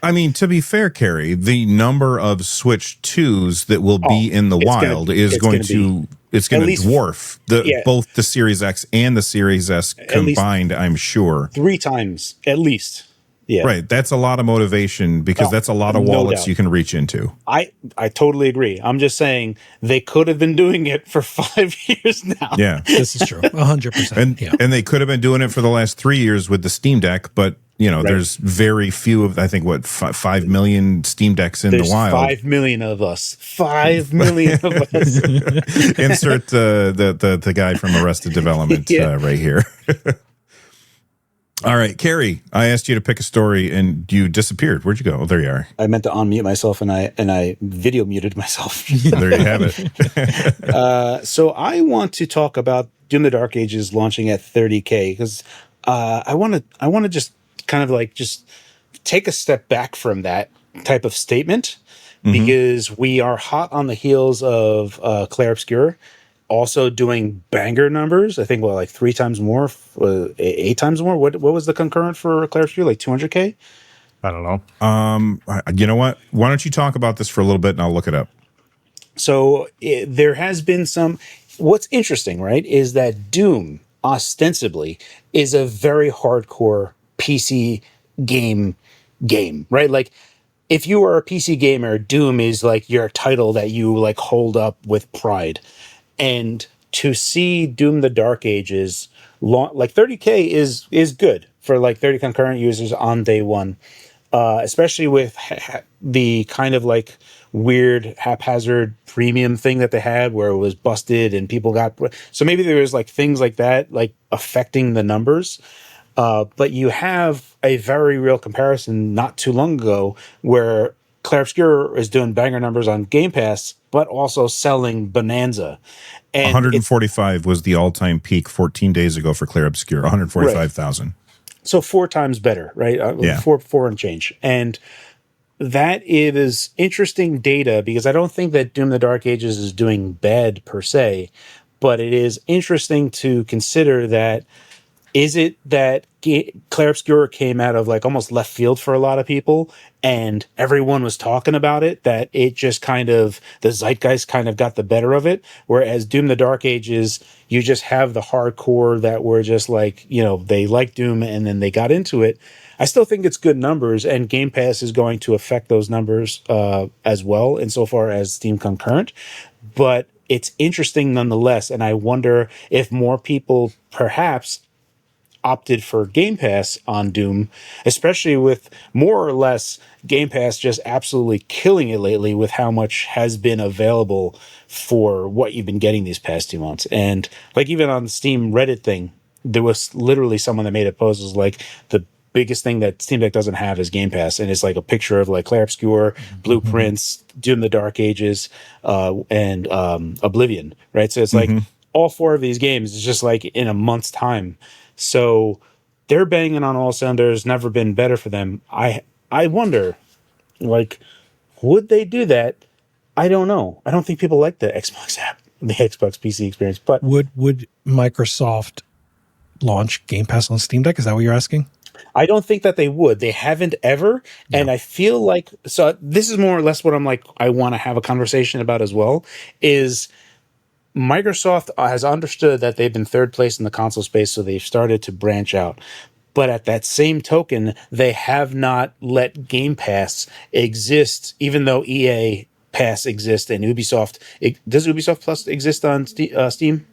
Speaker 3: I mean, to be fair, Carrie, the number of Switch 2s that will be in the wild is going to dwarf both the Series X and the Series S combined, I'm sure.
Speaker 1: 3 times, at least. Yeah.
Speaker 3: Right. That's a lot of motivation because that's a lot of wallets you can reach into.
Speaker 1: I totally agree. I'm just saying they could have been doing it for 5 years now.
Speaker 3: Yeah.
Speaker 2: This is true. 100%.
Speaker 3: And they could have been doing it for the last 3 years with the Steam Deck, but there's very few of, I think, 5 million Steam Decks in the wild.
Speaker 1: 5 million of us. 5 million of us.
Speaker 3: Insert the guy from Arrested Development right here. All right, Carrie, I asked you to pick a story and you disappeared. Where'd you go? Oh, there you are.
Speaker 1: I meant to unmute myself and I video muted myself.
Speaker 3: There you have it.
Speaker 1: So I want to talk about Doom the Dark Ages launching at 30K because I want to just kind of like just take a step back from that type of statement because we are hot on the heels of Clair Obscur. also doing banger numbers. I think like 3 times more, 8 times more. What was the concurrent for Clair Obscur? Like 200K?
Speaker 4: I don't know.
Speaker 3: You know what? Why don't you talk about this for a little bit and I'll look it up.
Speaker 1: So there has been some. What's interesting, right, is that Doom ostensibly is a very hardcore PC game, right? Like, if you are a PC gamer, Doom is like your title that you like hold up with pride. And to see Doom: The Dark Ages, like 30K is good for like 30 concurrent users on day one. Especially with the kind of like weird haphazard premium thing that they had where it was busted and people got, so maybe there was like things like that like affecting the numbers, but you have a very real comparison not too long ago where Clair Obscur is doing banger numbers on Game Pass but also selling bonanza, and
Speaker 3: 145 was the all-time peak 14 days ago for Clair Obscur. 145,000.
Speaker 1: So 4 times better, right?
Speaker 3: Yeah.
Speaker 1: Four and change. And that is interesting data because I don't think that Doom: The Dark Ages is doing bad per se, but it is interesting to consider that is it that Clair Obscur came out of like almost left field for a lot of people and everyone was talking about it, that it just kind of, the zeitgeist kind of got the better of it. Whereas Doom: The Dark Ages, you just have the hardcore that were just like, they like Doom and then they got into it. I still think it's good numbers, and Game Pass is going to affect those numbers as well insofar as Steam Concurrent. But it's interesting nonetheless, and I wonder if more people perhaps opted for Game Pass on Doom, especially with more or less Game Pass just absolutely killing it lately with how much has been available for what you've been getting these past 2 months. And like even on the Steam Reddit thing, there was literally someone that made a post was like, the biggest thing that Steam Deck doesn't have is Game Pass, and it's like a picture of like Clair Obscur, Blueprints, Doom: The Dark Ages, and Oblivion, right? So it's like all 4 of these games is just like in a month's time. So they're banging on all cylinders, never been better for them. I wonder, like, would they do that? I don't know. I don't think people like the Xbox app, the Xbox PC experience. But
Speaker 2: would Microsoft launch Game Pass on Steam Deck? Is that what you're asking?
Speaker 1: I don't think that they would. They haven't ever. And I feel like, so this is more or less what I'm like, I want to have a conversation about as well, is Microsoft has understood that they've been third place in the console space, so they've started to branch out. But at that same token, they have not let Game Pass exist, even though EA Pass exists and Ubisoft. Does Ubisoft Plus exist on Steam?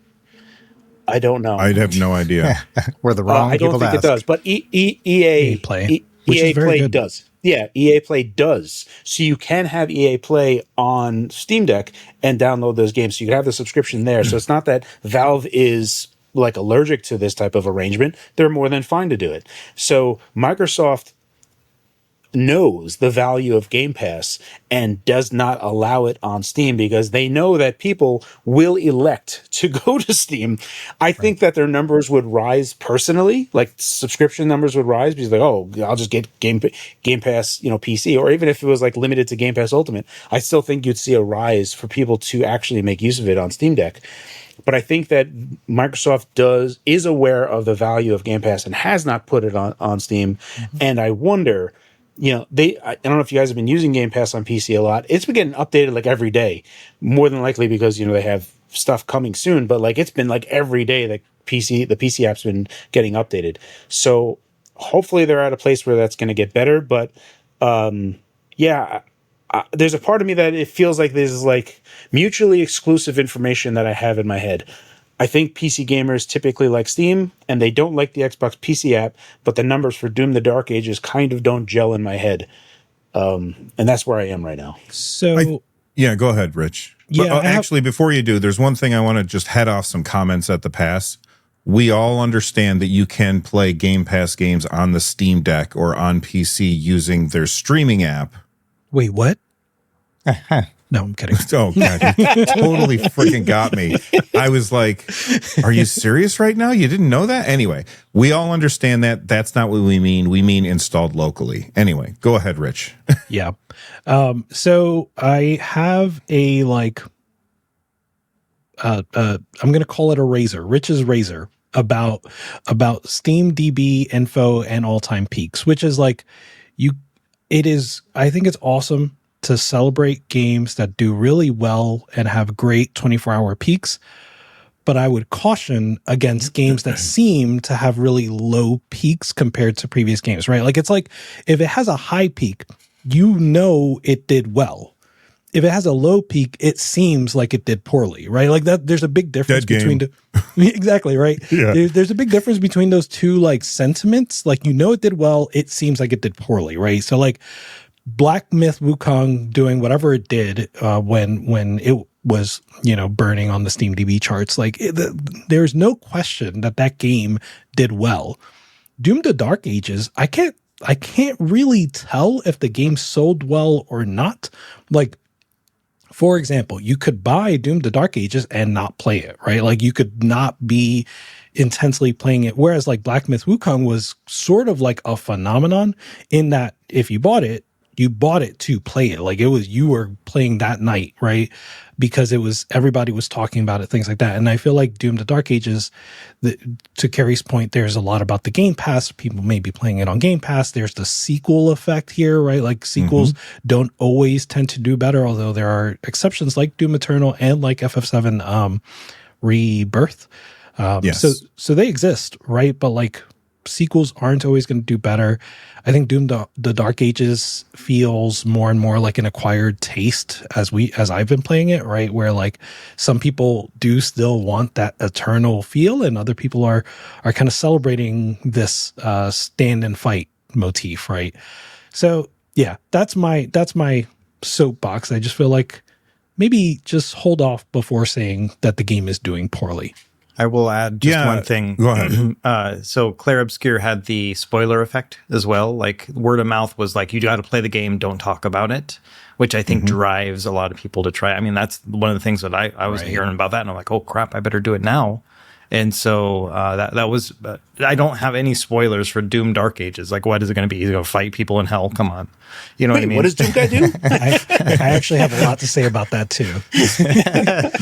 Speaker 1: I don't know.
Speaker 3: I'd have no idea.
Speaker 4: We're the wrong
Speaker 1: I don't
Speaker 4: people
Speaker 1: think
Speaker 4: to
Speaker 1: it does, but EA
Speaker 2: Play, which
Speaker 1: EA
Speaker 2: is very
Speaker 1: Play
Speaker 2: good.
Speaker 1: does. Yeah, EA Play does. So you can have EA Play on Steam Deck and download those games. So you can have the subscription there. So it's not that Valve is like allergic to this type of arrangement. They're more than fine to do it. So Microsoft knows the value of Game Pass and does not allow it on Steam because they know that people will elect to go to Steam. I think that their numbers would rise personally, like subscription numbers would rise because like, oh, I'll just get Game Pass, PC, or even if it was like limited to Game Pass Ultimate, I still think you'd see a rise for people to actually make use of it on Steam Deck. But I think that Microsoft is aware of the value of Game Pass and has not put it on Steam. Mm-hmm. And I wonder, I don't know if you guys have been using Game Pass on PC a lot. It's been getting updated like every day, more than likely because, they have stuff coming soon. But like it's been like every day that the PC app's been getting updated. So hopefully they're at a place where that's going to get better. But there's a part of me that it feels like this is like mutually exclusive information that I have in my head. I think PC gamers typically like Steam, and they don't like the Xbox PC app, but the numbers for Doom: The Dark Ages kind of don't gel in my head. And that's where I am right now.
Speaker 2: So,
Speaker 3: go ahead, Rich.
Speaker 2: Yeah,
Speaker 3: but, actually, before you do, there's one thing I want to just head off some comments at the pass. We all understand that you can play Game Pass games on the Steam Deck or on PC using their streaming app.
Speaker 2: Wait, what? No, I'm kidding.
Speaker 3: Oh, God, you totally freaking got me. I was like, are you serious right now? You didn't know that? Anyway, we all understand that. That's not what we mean. We mean installed locally. Anyway, go ahead, Rich.
Speaker 2: Yeah. So I have a I'm going to call it a razor, Rich's razor, about Steam DB info and all time peaks, which is like I think it's awesome to celebrate games that do really well and have great 24-hour peaks. But I would caution against games that seem to have really low peaks compared to previous games, right? Like, it's like if it has a high peak, it did well. If it has a low peak, it seems like it did poorly, right? Like that, there's a big difference between exactly, right?
Speaker 3: Yeah.
Speaker 2: There's a big difference between those two like sentiments. Like, it did well, it seems like it did poorly, right? So like Black Myth Wukong doing whatever it did when it was, burning on the Steam DB charts, like there's no question that game did well. Doom the Dark Ages, I can't really tell if the game sold well or not. Like, for example, you could buy Doom the Dark Ages and not play it, right? Like, you could not be intensely playing it. Whereas like Black Myth Wukong was sort of like a phenomenon in that if you bought it to play it. Like, you were playing that night, right? Because everybody was talking about it, things like that. And I feel like Doom the Dark Ages, to Carrie's point, there's a lot about the Game Pass. People may be playing it on Game Pass. There's the sequel effect here, right? Like, sequels don't always tend to do better, although there are exceptions like Doom Eternal and like FF7 Rebirth.
Speaker 3: Yes.
Speaker 2: So they exist, right? But like, sequels aren't always going to do better. I think Doom the Dark Ages feels more and more like an acquired taste as I've been playing it, right? Where like some people do still want that eternal feel, and other people are kind of celebrating this stand and fight motif, right? So yeah, that's my soapbox. I just feel like maybe just hold off before saying that the game is doing poorly.
Speaker 4: I will add just one thing.
Speaker 3: Go ahead.
Speaker 4: So Clair Obscure had the spoiler effect as well. Like, word of mouth was like, you got to play the game, don't talk about it, which I think drives a lot of people to try. I mean, that's one of the things that I was hearing about that, and I'm like, oh crap, I better do it now. And so that was, I don't have any spoilers for Doom Dark Ages. Like, what is it going to be? He's going to fight people in hell? Come on. You know what I mean?
Speaker 1: What does Doom guy do?
Speaker 2: I actually have a lot to say about that too.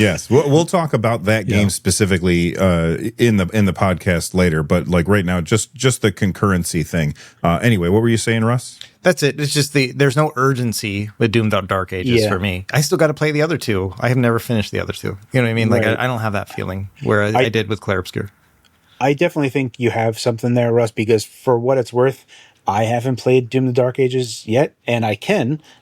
Speaker 3: Yes, we'll talk about that game specifically in the podcast later. But like right now, just the concurrency thing. Anyway, what were you saying, Russ?
Speaker 4: That's it. It's just there's no urgency with Doom Dark Ages for me. I still got to play the other two. I have never finished the other two. You know what I mean? Like, I don't have that feeling where I did with Clair Obscure.
Speaker 1: I definitely think you have something there, Russ, because for what it's worth, I haven't played Doom the Dark Ages yet, and I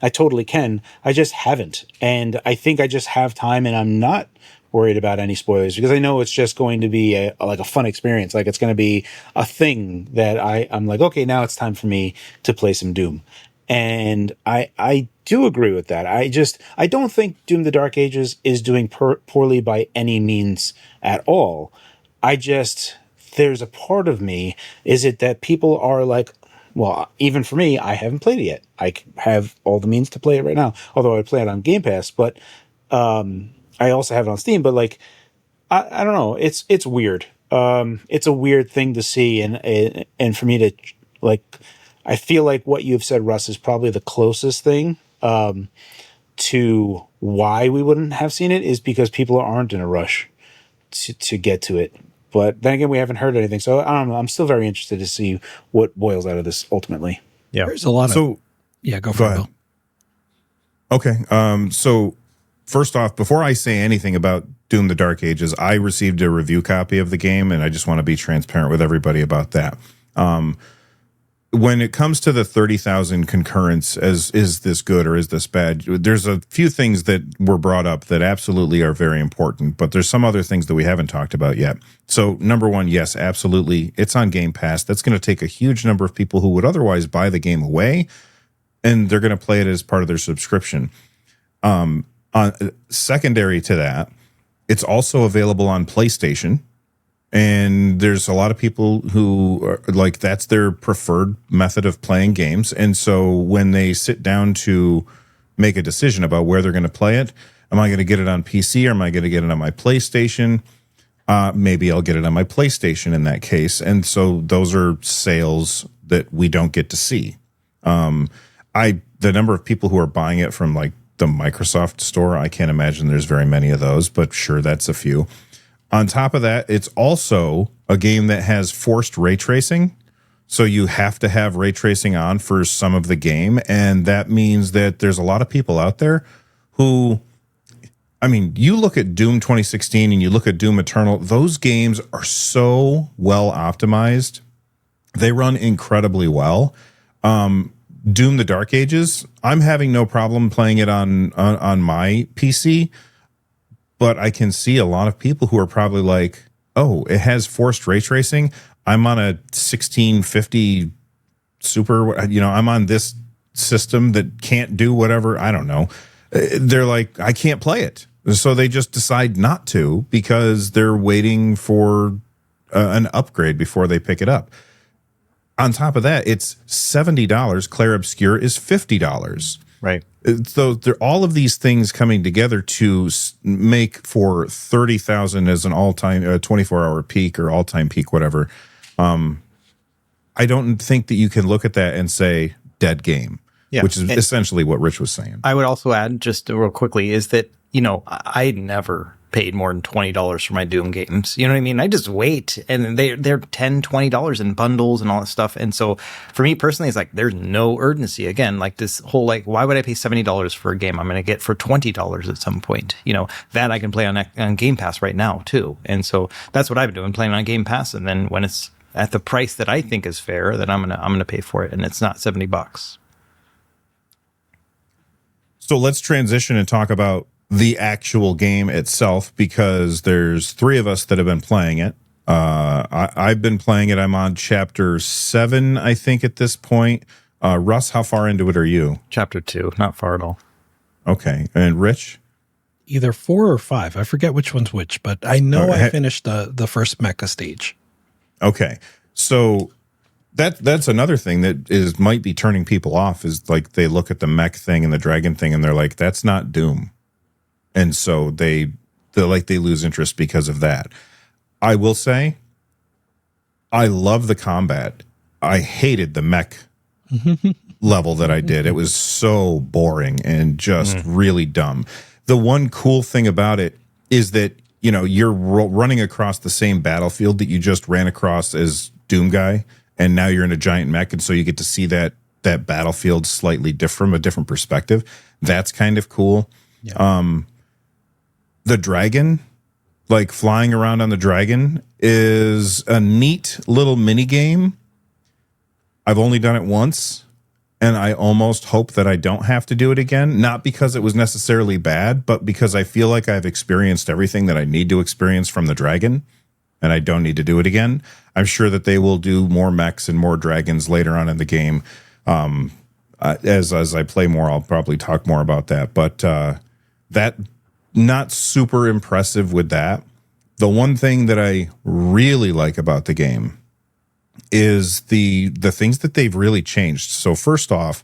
Speaker 1: totally can. I just haven't. And I think I just have time, and I'm not worried about any spoilers because I know it's just going to be a fun experience. Like, it's going to be a thing that I'm like, okay, now it's time for me to play some Doom. And I do agree with that. I don't think Doom the Dark Ages is doing poorly by any means at all. There's a part of me, is it that people are like, well, even for me, I haven't played it yet. I have all the means to play it right now, although I play it on Game Pass, but I also have it on Steam. But like, I don't know. It's weird. It's a weird thing to see, and for me to like, I feel like what you've said, Russ, is probably the closest thing to why we wouldn't have seen it, is because people aren't in a rush to get to it. But then again, we haven't heard anything, so I don't know. I'm still very interested to see what boils out of this ultimately.
Speaker 2: Yeah, there's a lot of.
Speaker 3: Go
Speaker 2: for it, Bill.
Speaker 3: Okay. So first off, before I say anything about Doom the Dark Ages, I received a review copy of the game, and I just want to be transparent with everybody about that. When it comes to the 30,000 concurrence, is this good or is this bad? There's a few things that were brought up that absolutely are very important, but there's some other things that we haven't talked about yet. So number one, yes, absolutely. It's on Game Pass. That's going to take a huge number of people who would otherwise buy the game away, and they're going to play it as part of their subscription. Secondary to that, it's also available on PlayStation. And there's a lot of people who are, like, that's their preferred method of playing games. And so when they sit down to make a decision about where they're going to play it, am I going to get it on PC or am I going to get it on my PlayStation? Maybe I'll get it on my PlayStation in that case. And so those are sales that we don't get to see. The number of people who are buying it from like the Microsoft store. I can't imagine there's very many of those, but sure, that's a few. On top of that, it's also a game that has forced ray tracing. So you have to have ray tracing on for some of the game. And that means that there's a lot of people out there who, I mean, you look at Doom 2016 and you look at Doom Eternal, those games are so well optimized. They run incredibly well. Doom the Dark Ages, I'm having no problem playing it on my PC, but I can see a lot of people who are probably like, oh, it has forced ray tracing. I'm on a 1650 Super, I'm on this system that can't do whatever. I don't know. They're like, I can't play it. So they just decide not to because they're waiting for an upgrade before they pick it up. On top of that, it's $70. Clair Obscure is $50.
Speaker 4: Right.
Speaker 3: So there all of these things coming together to make for 30,000 as an all-time 24-hour peak or all-time peak, whatever. I don't think that you can look at that and say dead game, which is essentially what Rich was saying.
Speaker 4: I would also add just real quickly is that, I never paid more than $20 for my Doom games. You know what I mean? I just wait, and they're $10, $20 in bundles and all that stuff. And so for me personally, it's like there's no urgency. Again, like this whole why would I pay $70 for a game I'm going to get for $20 at some point? That I can play on Game Pass right now too. And so that's what I've been doing, playing on Game Pass. And then when it's at the price that I think is fair, that I'm gonna pay for it, and it's not $70.
Speaker 3: So let's transition and talk about the actual game itself, because there's three of us that have been playing it. I've been playing it. I'm on chapter 7, I think, at this point. Russ, how far into it are you?
Speaker 4: Chapter 2, not far at all.
Speaker 3: Okay. And Rich?
Speaker 2: Either 4 or 5. I forget which one's which, but I know I finished the first mecha stage.
Speaker 3: Okay. So that's another thing that might be turning people off, is like they look at the mech thing and the dragon thing and they're like, that's not Doom. And so they lose interest because of that. I will say, I love the combat. I hated the mech level that I did. It was so boring and just really dumb. The one cool thing about it is that, you're running across the same battlefield that you just ran across as Doom Guy, and now you're in a giant mech, and so you get to see that battlefield slightly different, from a different perspective. That's kind of cool. Yeah. The dragon, like flying around on the dragon, is a neat little mini game. I've only done it once, and I almost hope that I don't have to do it again. Not because it was necessarily bad, but because I feel like I've experienced everything that I need to experience from the dragon, and I don't need to do it again. I'm sure that they will do more mechs and more dragons later on in the game. As I play more, I'll probably talk more about that. But that, not super impressive with that. The one thing that I really like about the game is the things that they've really changed. So first off,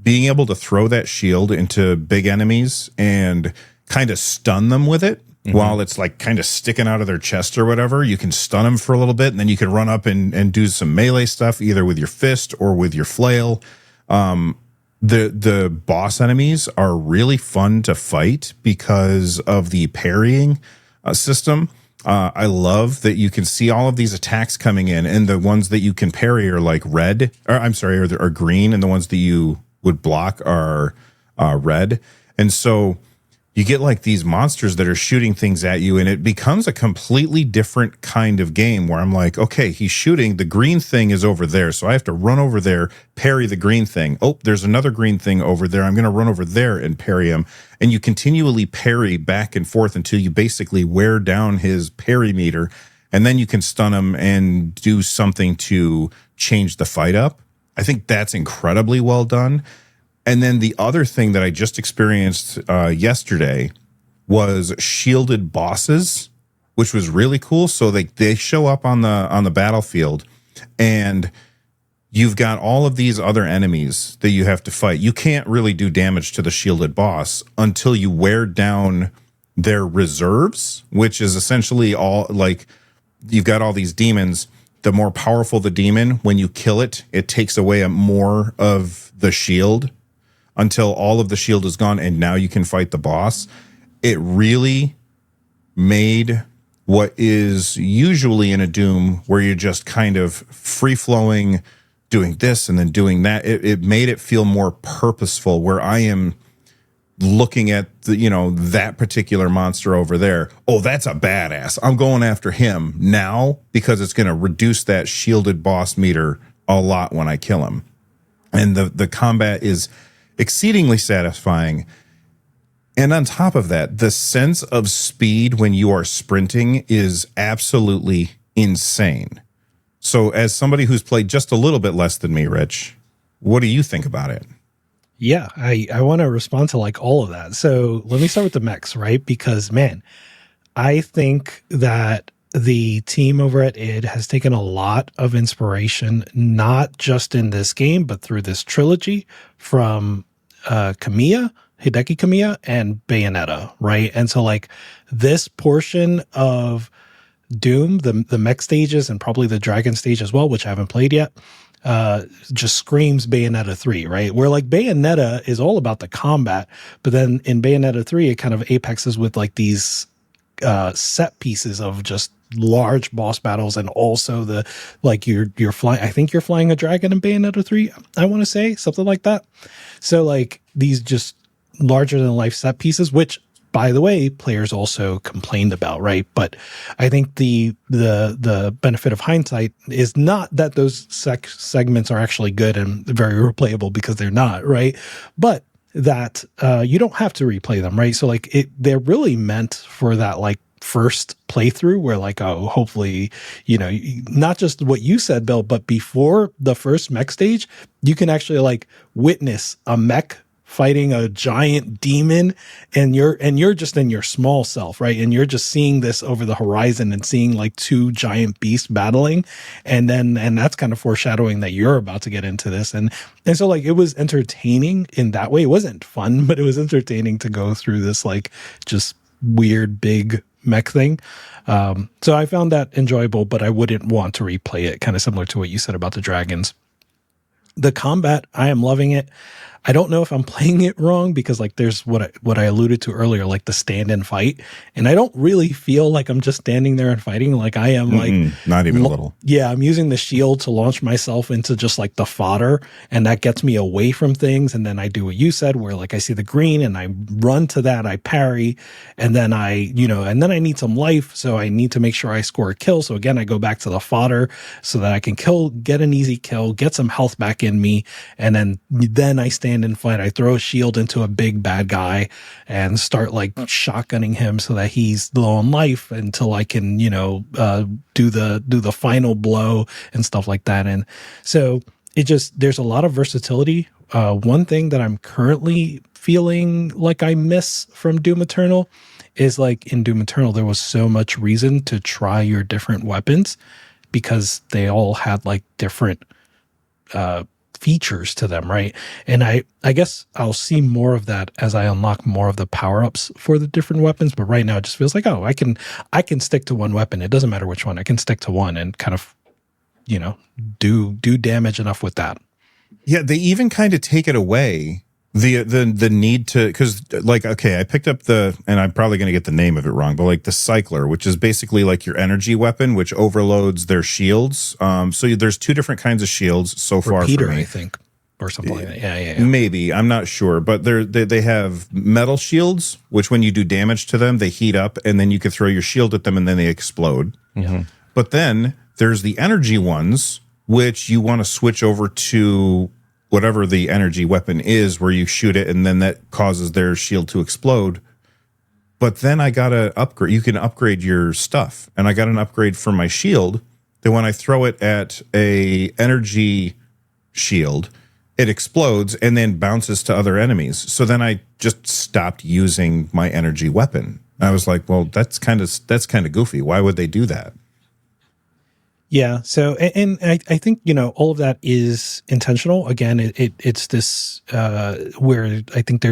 Speaker 3: being able to throw that shield into big enemies and kind of stun them with it while it's like kind of sticking out of their chest or whatever. You can stun them for a little bit, and then you can run up and do some melee stuff, either with your fist or with your flail. The boss enemies are really fun to fight because of the parrying system. I love that you can see all of these attacks coming in, and the ones that you can parry are like red, are green, and the ones that you would block are red. And so you get like these monsters that are shooting things at you, and it becomes a completely different kind of game where I'm like, okay, he's shooting, the green thing is over there, so I have to run over there, parry the green thing. Oh, there's another green thing over there. I'm going to run over there and parry him. And you continually parry back and forth until you basically wear down his parry meter, and then you can stun him and do something to change the fight up. I think that's incredibly well done. And then the other thing that I just experienced yesterday was shielded bosses, which was really cool. So they show up on the battlefield, and you've got all of these other enemies that you have to fight. You can't really do damage to the shielded boss until you wear down their reserves, which is essentially all, like, you've got all these demons. The more powerful the demon, when you kill it, it takes away more of the shield. until all of the shield is gone and now you can fight the boss. It really made what is usually in a Doom where you're just kind of free-flowing, doing this and then doing that. It made it feel more purposeful, where I am looking at that particular monster over there. Oh, that's a badass. I'm going after him now because it's going to reduce that shielded boss meter a lot when I kill him. And the combat is exceedingly satisfying. And on top of that, the sense of speed when you are sprinting is absolutely insane. So as somebody who's played just a little bit less than me, Rich, what do you think about it?
Speaker 2: Yeah, I want to respond to like all of that. So let me start with the mechs, right? Because, man, I think that the team over at id has taken a lot of inspiration, not just in this game, but through this trilogy from Hideki Kamiya and Bayonetta, right? And so like this portion of Doom, the mech stages and probably the dragon stage as well, which I haven't played yet, just screams Bayonetta 3, right? Where like Bayonetta is all about the combat, but then in Bayonetta 3, it kind of apexes with like these set pieces of just large boss battles, and also the like you're flying. I think you're flying a dragon in Bayonetta 3. I want to say something like that. So like these just larger than life set pieces, which by the way, players also complained about, right? But I think the benefit of hindsight is not that those segments are actually good and very replayable, because they're not, right? But that you don't have to replay them, right? So like they're really meant for that like first playthrough where like, oh, hopefully, not just what you said, Bill, but before the first mech stage, you can actually like witness a mech fighting a giant demon, and you're just in your small self, right? And you're just seeing this over the horizon and seeing like two giant beasts battling, and that's kind of foreshadowing that you're about to get into this, and so like it was entertaining in that way. It wasn't fun, but it was entertaining to go through this like just weird big mech thing. So I found that enjoyable, but I wouldn't want to replay it. Kind of similar to what you said about the dragons. The combat, I am loving it. I don't know if I'm playing it wrong, because like there's what I alluded to earlier, like the stand and fight, and I don't really feel like I'm just standing there and fighting. Like I am like
Speaker 3: not even a little.
Speaker 2: Yeah, I'm using the shield to launch myself into just like the fodder, and that gets me away from things. And then I do what you said, where like I see the green and I run to that, I parry, and then I need some life, so I need to make sure I score a kill. So again, I go back to the fodder so that I can get an easy kill, get some health back in me, and then I stand and fight. I throw a shield into a big bad guy and start like shotgunning him so that he's low on life until I can, do the final blow and stuff like that. And so there's a lot of versatility. One thing that I'm currently feeling like I miss from Doom Eternal is like in Doom Eternal, there was so much reason to try your different weapons, because they all had like different, features to them, right? And I guess I'll see more of that as I unlock more of the power-ups for the different weapons, but right now it just feels like, oh, I can stick to one weapon. It doesn't matter which one. I can stick to one and kind of, do damage enough with that.
Speaker 3: Yeah, they even kind of take it away, the need to, because like, okay, I picked up and I'm probably going to get the name of it wrong, but like the cycler, which is basically like your energy weapon, which overloads their shields. So there's two different kinds of shields so far.
Speaker 2: Repeater, I think, or something like that. Yeah.
Speaker 3: Maybe, I'm not sure, but they have metal shields, which when you do damage to them, they heat up, and then you can throw your shield at them and then they explode. Mm-hmm. But then there's the energy ones, which you want to switch over to whatever the energy weapon is, where you shoot it and then that causes their shield to explode. But then I got to upgrade. You can upgrade your stuff. And I got an upgrade for my shield that when I throw it at a energy shield, it explodes and then bounces to other enemies. So then I just stopped using my energy weapon. I was like, well, that's kind of goofy. Why would they do that?
Speaker 2: Yeah. So, and I think, all of that is intentional. Again, it's this, where I think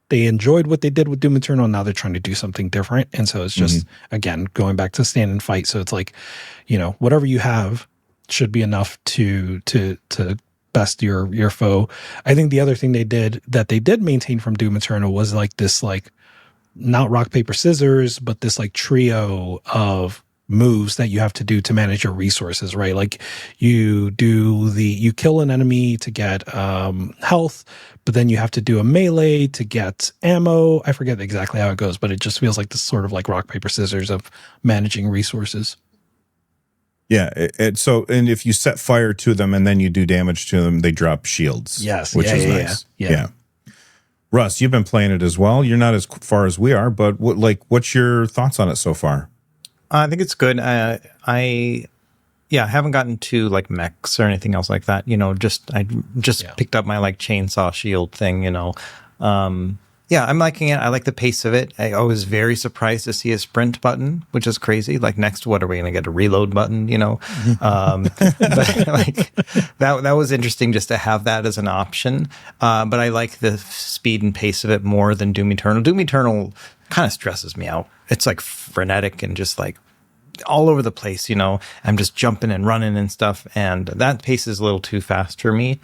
Speaker 2: they enjoyed what they did with Doom Eternal. Now they're trying to do something different. And so it's just, again, going back to stand and fight. So it's like, whatever you have should be enough to best your foe. I think the other thing they did maintain from Doom Eternal was like this, like, not rock, paper, scissors, but this like trio of moves that you have to do to manage your resources, right? Like you kill an enemy to get health, but then you have to do a melee to get ammo. I forget exactly how it goes, but it just feels like this sort of like rock, paper, scissors of managing resources.
Speaker 3: Yeah. And if you set fire to them and then you do damage to them, they drop shields.
Speaker 2: Yes.
Speaker 3: Which is nice. Yeah. Russ, you've been playing it as well. You're not as far as we are, but what's your thoughts on it so far?
Speaker 4: I think it's good. I haven't gotten to like mechs or anything else like that. I just picked up my like chainsaw shield thing. I'm liking it. I like the pace of it. I was very surprised to see a sprint button, which is crazy. Like next, what are we going to get, a reload button? But like that was interesting just to have that as an option. But I like the speed and pace of it more than Doom Eternal. Doom Eternal kind of stresses me out. It's like frenetic and just like all over the place, I'm just jumping and running and stuff. And that pace is a little too fast for me.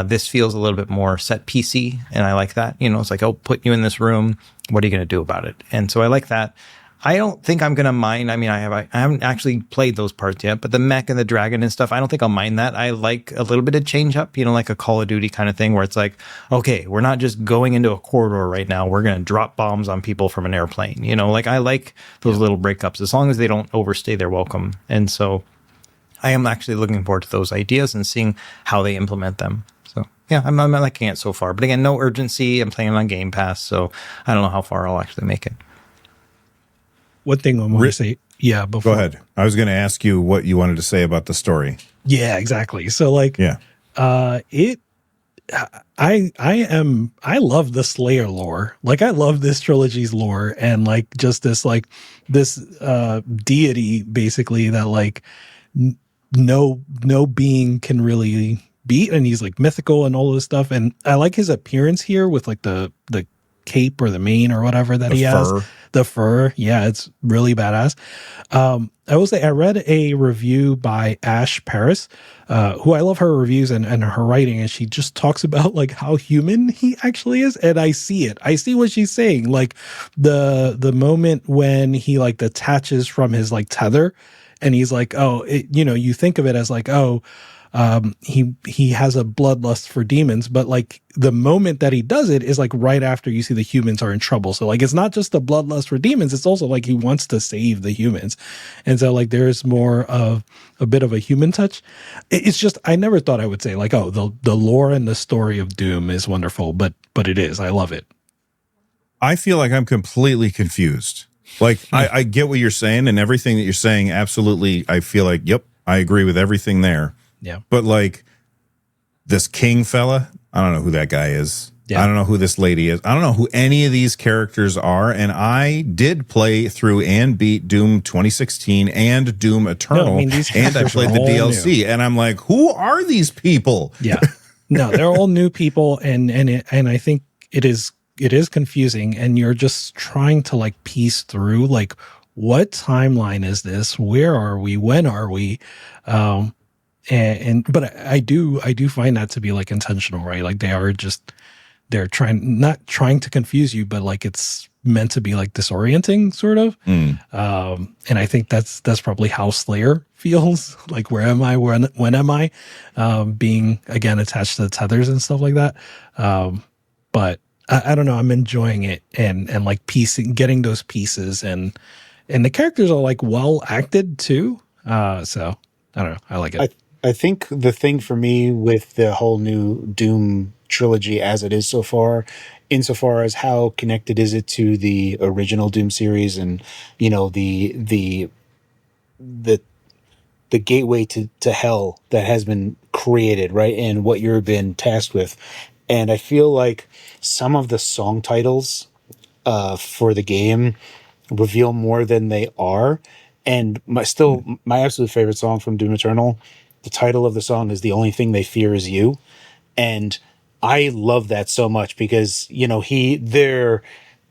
Speaker 4: This feels a little bit more set piecey, and I like that. It's like, oh, put you in this room. What are you going to do about it? And so I like that. I don't think I'm going to mind. I mean, I haven't actually played those parts yet, but the mech and the dragon and stuff, I don't think I'll mind that. I like a little bit of change up, like a Call of Duty kind of thing where it's like, okay, we're not just going into a corridor right now. We're going to drop bombs on people from an airplane. Like I like those little breakups as long as they don't overstay their welcome. And so I am actually looking forward to those ideas and seeing how they implement them. So yeah, I'm liking it so far. But again, no urgency. I'm playing on Game Pass, so I don't know how far I'll actually make it.
Speaker 2: One thing I want to say, before.
Speaker 3: Go ahead. I was going to ask you what you wanted to say about the story.
Speaker 2: Yeah, exactly. So like, I love the Slayer lore. Like I love this trilogy's lore and like just this deity basically that like no being can really beat, and he's like mythical and all this stuff. And I like his appearance here with like the cape or the mane or whatever that he has. The fur. Yeah, it's really badass. I will say I read a review by Ash Paris, who I love her reviews and her writing, and she just talks about like how human he actually is. And I see it. I see what she's saying. Like the moment when he like detaches from his like tether and he's like, oh, you think of it as like, oh, he has a bloodlust for demons, but like the moment that he does it is like right after you see the humans are in trouble. So like it's not just the bloodlust for demons, it's also like he wants to save the humans. And so like there's more of a bit of a human touch. It's just I never thought I would say like, oh, the lore and the story of Doom is wonderful, but it is. I love it.
Speaker 3: I feel like I'm completely confused. Like I get what you're saying, and everything that you're saying, absolutely. I feel like, yep, I agree with everything there.
Speaker 2: Yeah.
Speaker 3: But like this king fella, I don't know who that guy is. Yeah. I don't know who this lady is. I don't know who any of these characters are. And I did play through and beat Doom 2016 and Doom Eternal.
Speaker 2: No, I mean,
Speaker 3: and I played the DLC. New. And I'm like, who are these people?
Speaker 2: Yeah. No, they're all new people. And I think it is confusing. And you're just trying to like piece through like, what timeline is this? Where are we? When are we? But I do find that to be like intentional, right? Like they're not trying to confuse you, but like it's meant to be like disorienting sort of. And I think that's probably how Slayer feels. Like, where am I? When am I? Being again attached to the tethers and stuff like that. But I don't know. I'm enjoying it and like getting those pieces and the characters are like well acted too. So I don't know. I like it.
Speaker 1: I think the thing for me with the whole new Doom trilogy as it is so far, insofar as how connected is it to the original Doom series and, the gateway to hell that has been created, right? And what you've been tasked with. And I feel like some of the song titles for the game reveal more than they are. And my absolute favorite song from Doom Eternal, the title of the song is "The Only Thing They Fear Is You." And I love that so much because,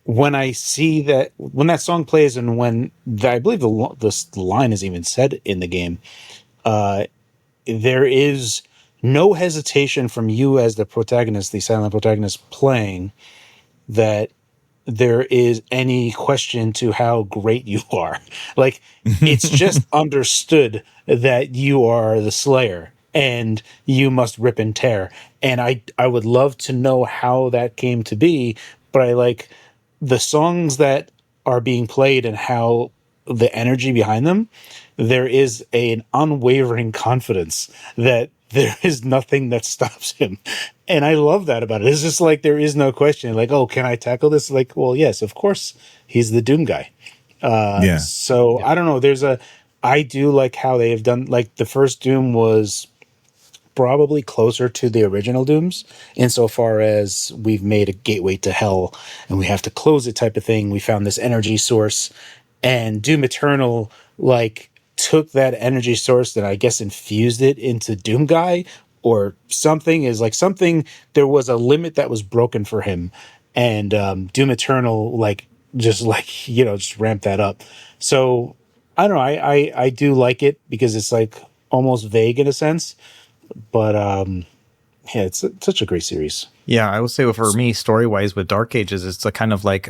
Speaker 1: when I see that, when that song plays and when I believe the line is even said in the game, there is no hesitation from you as the protagonist, the silent protagonist playing, that there is any question to how great you are. Like, it's just understood that you are the Slayer and you must rip and tear. And I would love to know how that came to be, but I like the songs that are being played and how the energy behind them. There is an unwavering confidence that there is nothing that stops him. And I love that about it. It's just like there is no question. Like, oh, can I tackle this? Like, well, yes, of course. He's the Doom guy. So I don't know. I do like how they have done, like the first Doom was probably closer to the original Dooms insofar as we've made a gateway to hell and we have to close it type of thing. We found this energy source, and Doom Eternal like took that energy source and I guess infused it into Doom Guy or something. Is like something, there was a limit that was broken for him, and Doom Eternal just ramped that up. So I don't know, I do like it because it's like almost vague in a sense, but yeah, it's such a great series.
Speaker 4: Yeah, I would say for me, story-wise with Dark Ages, it's a kind of like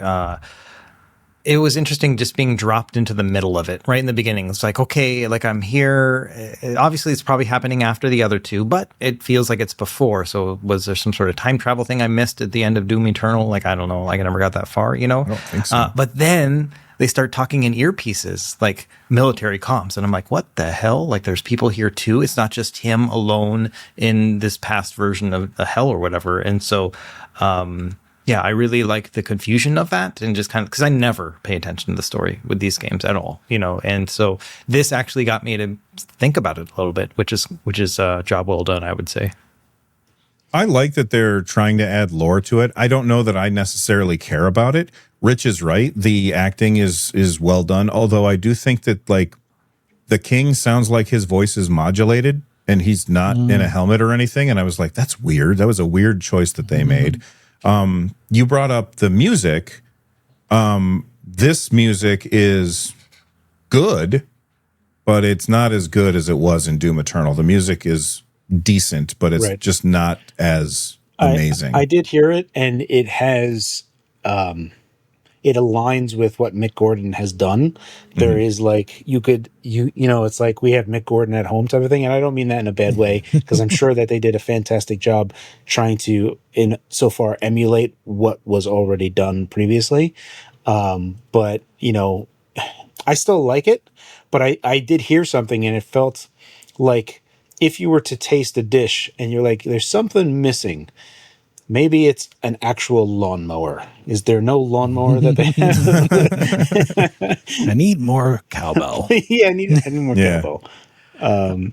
Speaker 4: it was interesting just being dropped into the middle of it right in the beginning. It's like, okay, like I'm here. Obviously, it's probably happening after the other two, but it feels like it's before. So was there some sort of time travel thing I missed at the end of Doom Eternal? Like, I don't know. Like, I never got that far, you know?
Speaker 3: I don't think so.
Speaker 4: But then they start talking in earpieces, like military comms. And I'm like, what the hell? Like, there's people here too. It's not just him alone in this past version of the hell or whatever. And so, yeah, I really like the confusion of that, and just kind of, because I never pay attention to the story with these games at all, you know. And so this actually got me to think about it a little bit, which is a job well done, I would say.
Speaker 3: I like that they're trying to add lore to it. I don't know that I necessarily care about it. Rich is right. The acting is well done, although I do think that like the king sounds like his voice is modulated and he's not in a helmet or anything. And I was like, that's weird. That was a weird choice that they made. You brought up the music. This music is good, but it's not as good as it was in Doom Eternal. The music is decent, but it's just not as amazing.
Speaker 1: I did hear it, and it has it aligns with what Mick Gordon has done. There is like you know, it's like we have Mick Gordon at home type of thing, and I don't mean that in a bad way, because I'm sure that they did a fantastic job trying to so far emulate what was already done previously. But you know, I still like it, but I did hear something, and it felt like if you were to taste a dish and you're like, there's something missing. Maybe it's an actual lawnmower. Is there no lawnmower that they have?
Speaker 2: I need more cowbell.
Speaker 1: Yeah, I need more cowbell.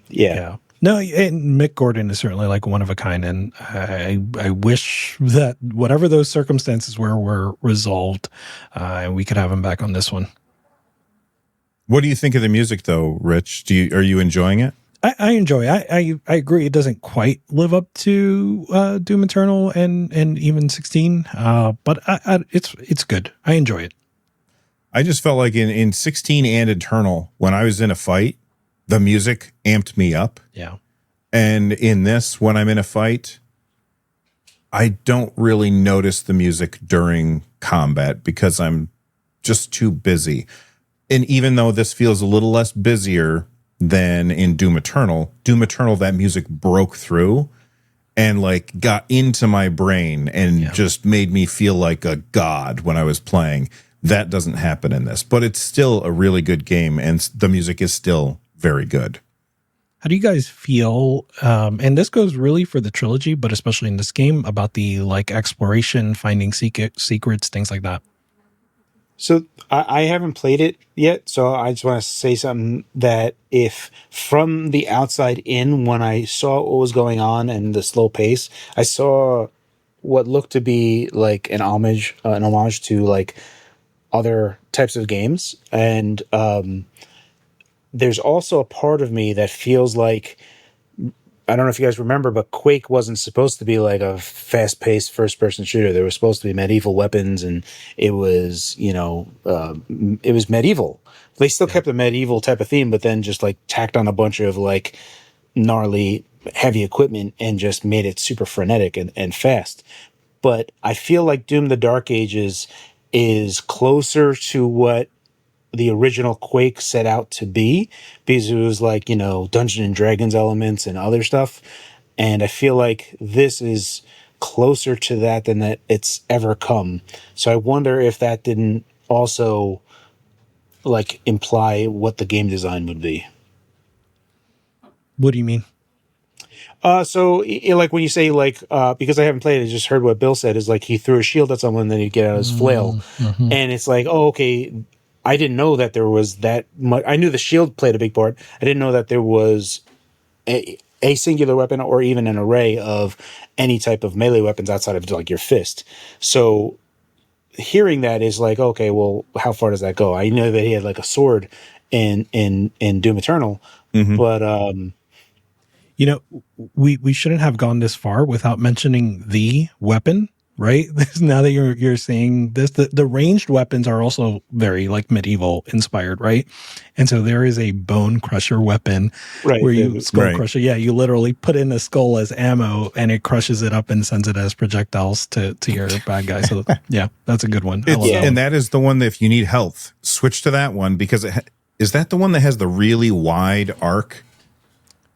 Speaker 1: Yeah.
Speaker 2: No, and Mick Gordon is certainly like one of a kind, and I wish that whatever those circumstances were resolved, and we could have him back on this one.
Speaker 3: What do you think of the music, though, Rich? Are you enjoying it?
Speaker 2: I enjoy it. I agree. It doesn't quite live up to Doom Eternal and even 16, but it's good. I enjoy it.
Speaker 3: I just felt like in 16 and Eternal, when I was in a fight, the music amped me up.
Speaker 2: Yeah.
Speaker 3: And in this, when I'm in a fight, I don't really notice the music during combat because I'm just too busy. And even though this feels a little less busier than in Doom Eternal, that music broke through and like got into my brain and just made me feel like a god when I was playing. That doesn't happen in this, but it's still a really good game, and the music is still very good.
Speaker 2: How do you guys feel, and this goes really for the trilogy, but especially in this game, about the like exploration, finding secrets, things like that?
Speaker 1: So I haven't played it yet, so I just want to say something that if from the outside in, when I saw what was going on and the slow pace, I saw what looked to be like an homage to like other types of games. And there's also a part of me that feels like, I don't know if you guys remember, but Quake wasn't supposed to be like a fast-paced first-person shooter. There was supposed to be medieval weapons, and it was, it was medieval. They still kept the medieval type of theme, but then just like tacked on a bunch of like gnarly heavy equipment and just made it super frenetic and fast. But I feel like Doom the Dark Ages is closer to what the original Quake set out to be, because it was like, Dungeons and Dragons elements and other stuff. And I feel like this is closer to that than that it's ever come. So I wonder if that didn't also like imply what the game design would be.
Speaker 2: What do you mean?
Speaker 1: So like when you say like, because I haven't played it, I just heard what Bill said is like he threw a shield at someone, and then he'd get out his flail.
Speaker 2: Mm-hmm.
Speaker 1: And it's like, oh, okay. I didn't know that there was that much. I knew the shield played a big part. I didn't know that there was a singular weapon or even an array of any type of melee weapons outside of like your fist. So hearing that is like, okay, well, how far does that go? I know that he had like a sword in Doom Eternal, but
Speaker 2: we shouldn't have gone this far without mentioning the weapon, right? Now that you're saying this, the ranged weapons are also very like medieval inspired, right? And so there is a bone crusher weapon,
Speaker 1: right,
Speaker 2: where you skull crusher. Yeah, you literally put in a skull as ammo, and it crushes it up and sends it as projectiles to your bad guy. So yeah, that's a good one. I love that one.
Speaker 3: That is the one that if you need health, switch to that one, because is that the one that has the really wide arc?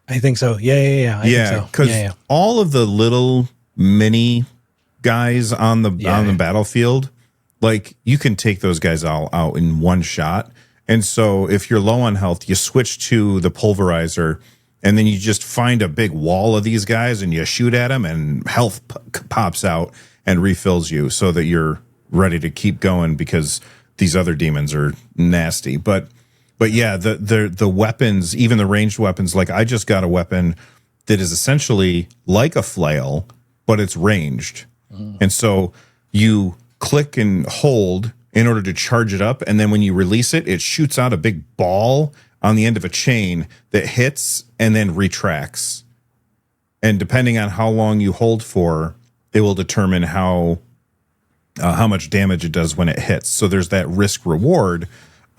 Speaker 2: I think so. Yeah. I think so.
Speaker 3: Because all of the little mini guys on the battlefield, like you can take those guys all out in one shot. And so if you're low on health, you switch to the pulverizer, and then you just find a big wall of these guys and you shoot at them, and health pops out and refills you so that you're ready to keep going, because these other demons are nasty. But yeah, the weapons, even the ranged weapons, like I just got a weapon that is essentially like a flail, but it's ranged. And so you click and hold in order to charge it up, and then when you release it, it shoots out a big ball on the end of a chain that hits and then retracts. And depending on how long you hold for, it will determine how much damage it does when it hits. So there's that risk reward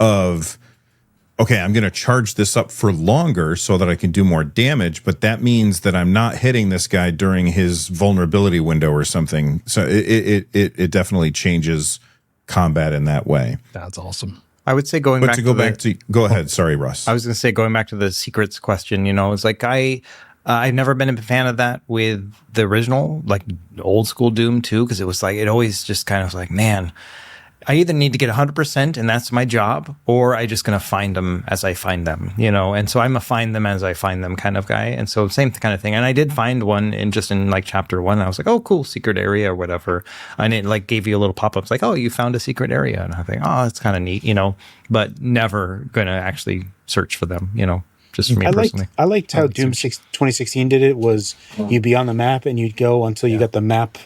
Speaker 3: of, okay, I'm going to charge this up for longer so that I can do more damage, but that means that I'm not hitting this guy during his vulnerability window or something. So it definitely changes combat in that way.
Speaker 2: That's awesome.
Speaker 4: I would say go
Speaker 3: ahead. Sorry, Russ.
Speaker 4: I was going to say, going back to the secrets question, it's like I've never been a fan of that with the original, like old school Doom too, because it was like, it always just kind of was like, man, I either need to get 100% and that's my job, or I just going to find them as I find them, and so I'm a find them as I find them kind of guy. And so same kind of thing. And I did find one in like chapter 1. I was like, oh, cool, secret area or whatever. And it like gave you a little pop-ups like, oh, you found a secret area. And I think, oh, that's kind of neat, but never going to actually search for them, just for me personally.
Speaker 1: I liked how Doom 2016 did it, was you'd be on the map and you'd go until you got the map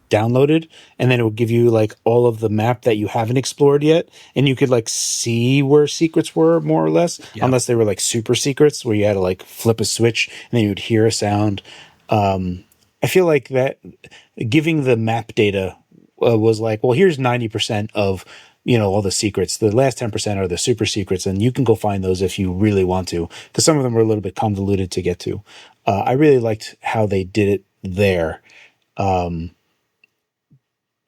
Speaker 1: downloaded, and then it would give you like all of the map that you haven't explored yet, and you could like see where secrets were more or less, unless they were like super secrets where you had to like flip a switch and then you would hear a sound. I feel like that giving the map data was like, well, here's 90% of all the secrets. The last 10% are the super secrets, and you can go find those if you really want to, because some of them are a little bit convoluted to get to. I really liked how they did it there.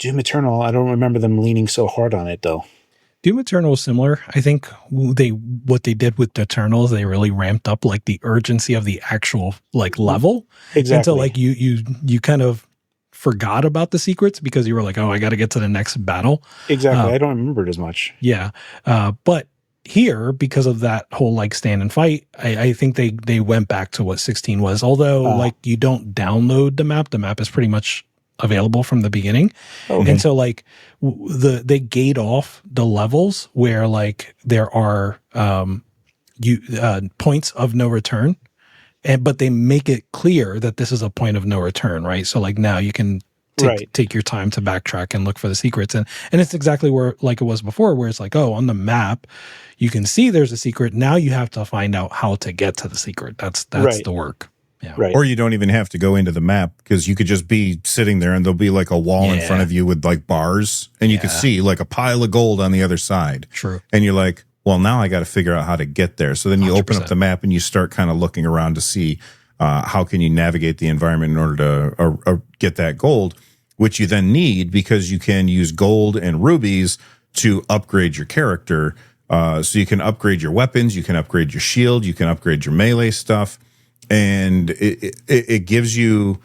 Speaker 1: Doom Eternal, I don't remember them leaning so hard on it though.
Speaker 2: Doom Eternal is similar. I think what they did with the Eternal is they really ramped up like the urgency of the actual like level.
Speaker 1: Exactly.
Speaker 2: Until like you kind of forgot about the secrets because you were like, oh, I got to get to the next battle.
Speaker 1: Exactly. I don't remember it as much.
Speaker 2: Yeah. But here, because of that whole like stand and fight, I think they went back to what 16 was. Although like you don't download the map is pretty much available from the beginning. Okay. And so like they gate off the levels where like there are points of no return, but they make it clear that this is a point of no return, right? So like now you can take your time to backtrack and look for the secrets, and it's exactly where like it was before, where it's like, oh, on the map you can see there's a secret. Now you have to find out how to get to the secret. That's the work. Yeah.
Speaker 1: Right.
Speaker 3: Or you don't even have to go into the map, because you could just be sitting there and there'll be like a wall in front of you with like bars, and you could see like a pile of gold on the other side.
Speaker 2: True.
Speaker 3: And you're like, well, now I got to figure out how to get there. So then you 100%. Open up the map and you start kind of looking around to see, How can you navigate the environment in order to get that gold, which you then need because you can use gold and rubies to upgrade your character. So you can upgrade your weapons, you can upgrade your shield, you can upgrade your melee stuff, and it gives you.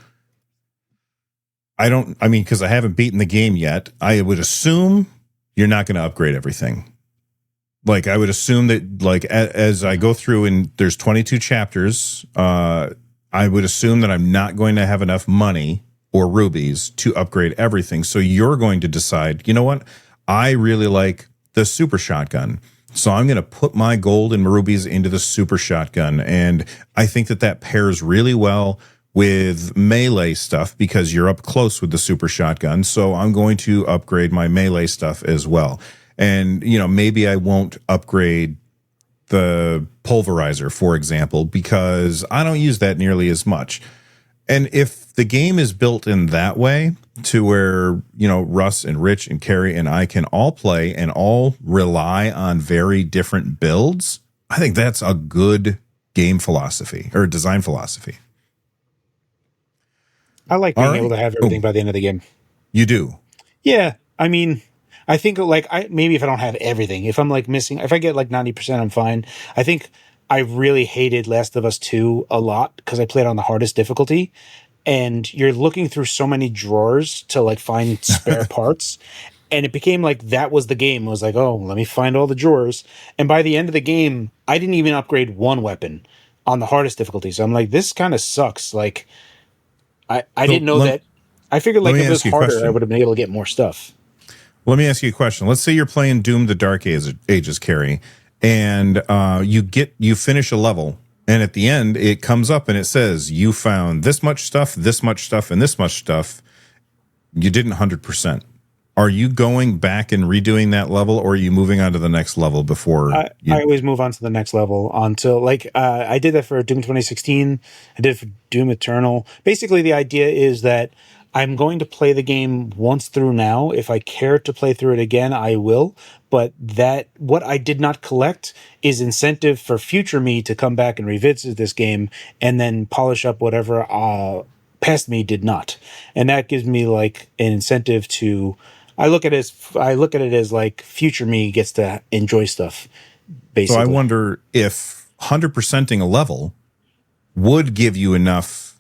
Speaker 3: Because I haven't beaten the game yet, I would assume you're not going to upgrade everything. Like, I would assume that, like, as I go through and there's 22 chapters, I would assume that I'm not going to have enough money or rubies to upgrade everything. So you're going to decide, you know what? I really like the super shotgun. So I'm going to put my gold and rubies into the super shotgun. And I think that pairs really well with melee stuff because you're up close with the super shotgun. So I'm going to upgrade my melee stuff as well. And, maybe I won't upgrade the pulverizer, for example, because I don't use that nearly as much. And if the game is built in that way to where, Russ and Rich and Carrie and I can all play and all rely on very different builds, I think that's a good game philosophy or design philosophy.
Speaker 1: I like being able to have everything by the end of the game.
Speaker 3: You do?
Speaker 1: Yeah. I mean, I think maybe if I don't have everything, if I'm like missing, if I get like 90%, I'm fine. I think I really hated Last of Us 2 a lot because I played on the hardest difficulty, and you're looking through so many drawers to like find spare parts. And it became like that was the game. It was like, oh, let me find all the drawers. And by the end of the game, I didn't even upgrade one weapon on the hardest difficulty. So I'm like, this kind of sucks. Like, I didn't know that. I figured like if it was harder, I would have been able to get more stuff.
Speaker 3: Let me ask you a question. Let's say you're playing Doom: The Dark Ages, Carrie, and you finish a level, and at the end it comes up and it says you found this much stuff, and this much stuff. You didn't 100%. Are you going back and redoing that level, or are you moving on to the next level before? I
Speaker 1: always move on to the next level until I did that for Doom 2016. I did it for Doom Eternal. Basically, the idea is that I'm going to play the game once through now. If I care to play through it again, I will. But what I did not collect is incentive for future me to come back and revisit this game and then polish up whatever past me did not. And that gives me like an incentive to. I look at it as like future me gets to enjoy stuff. Basically,
Speaker 3: so I wonder if 100%ing a level would give you enough.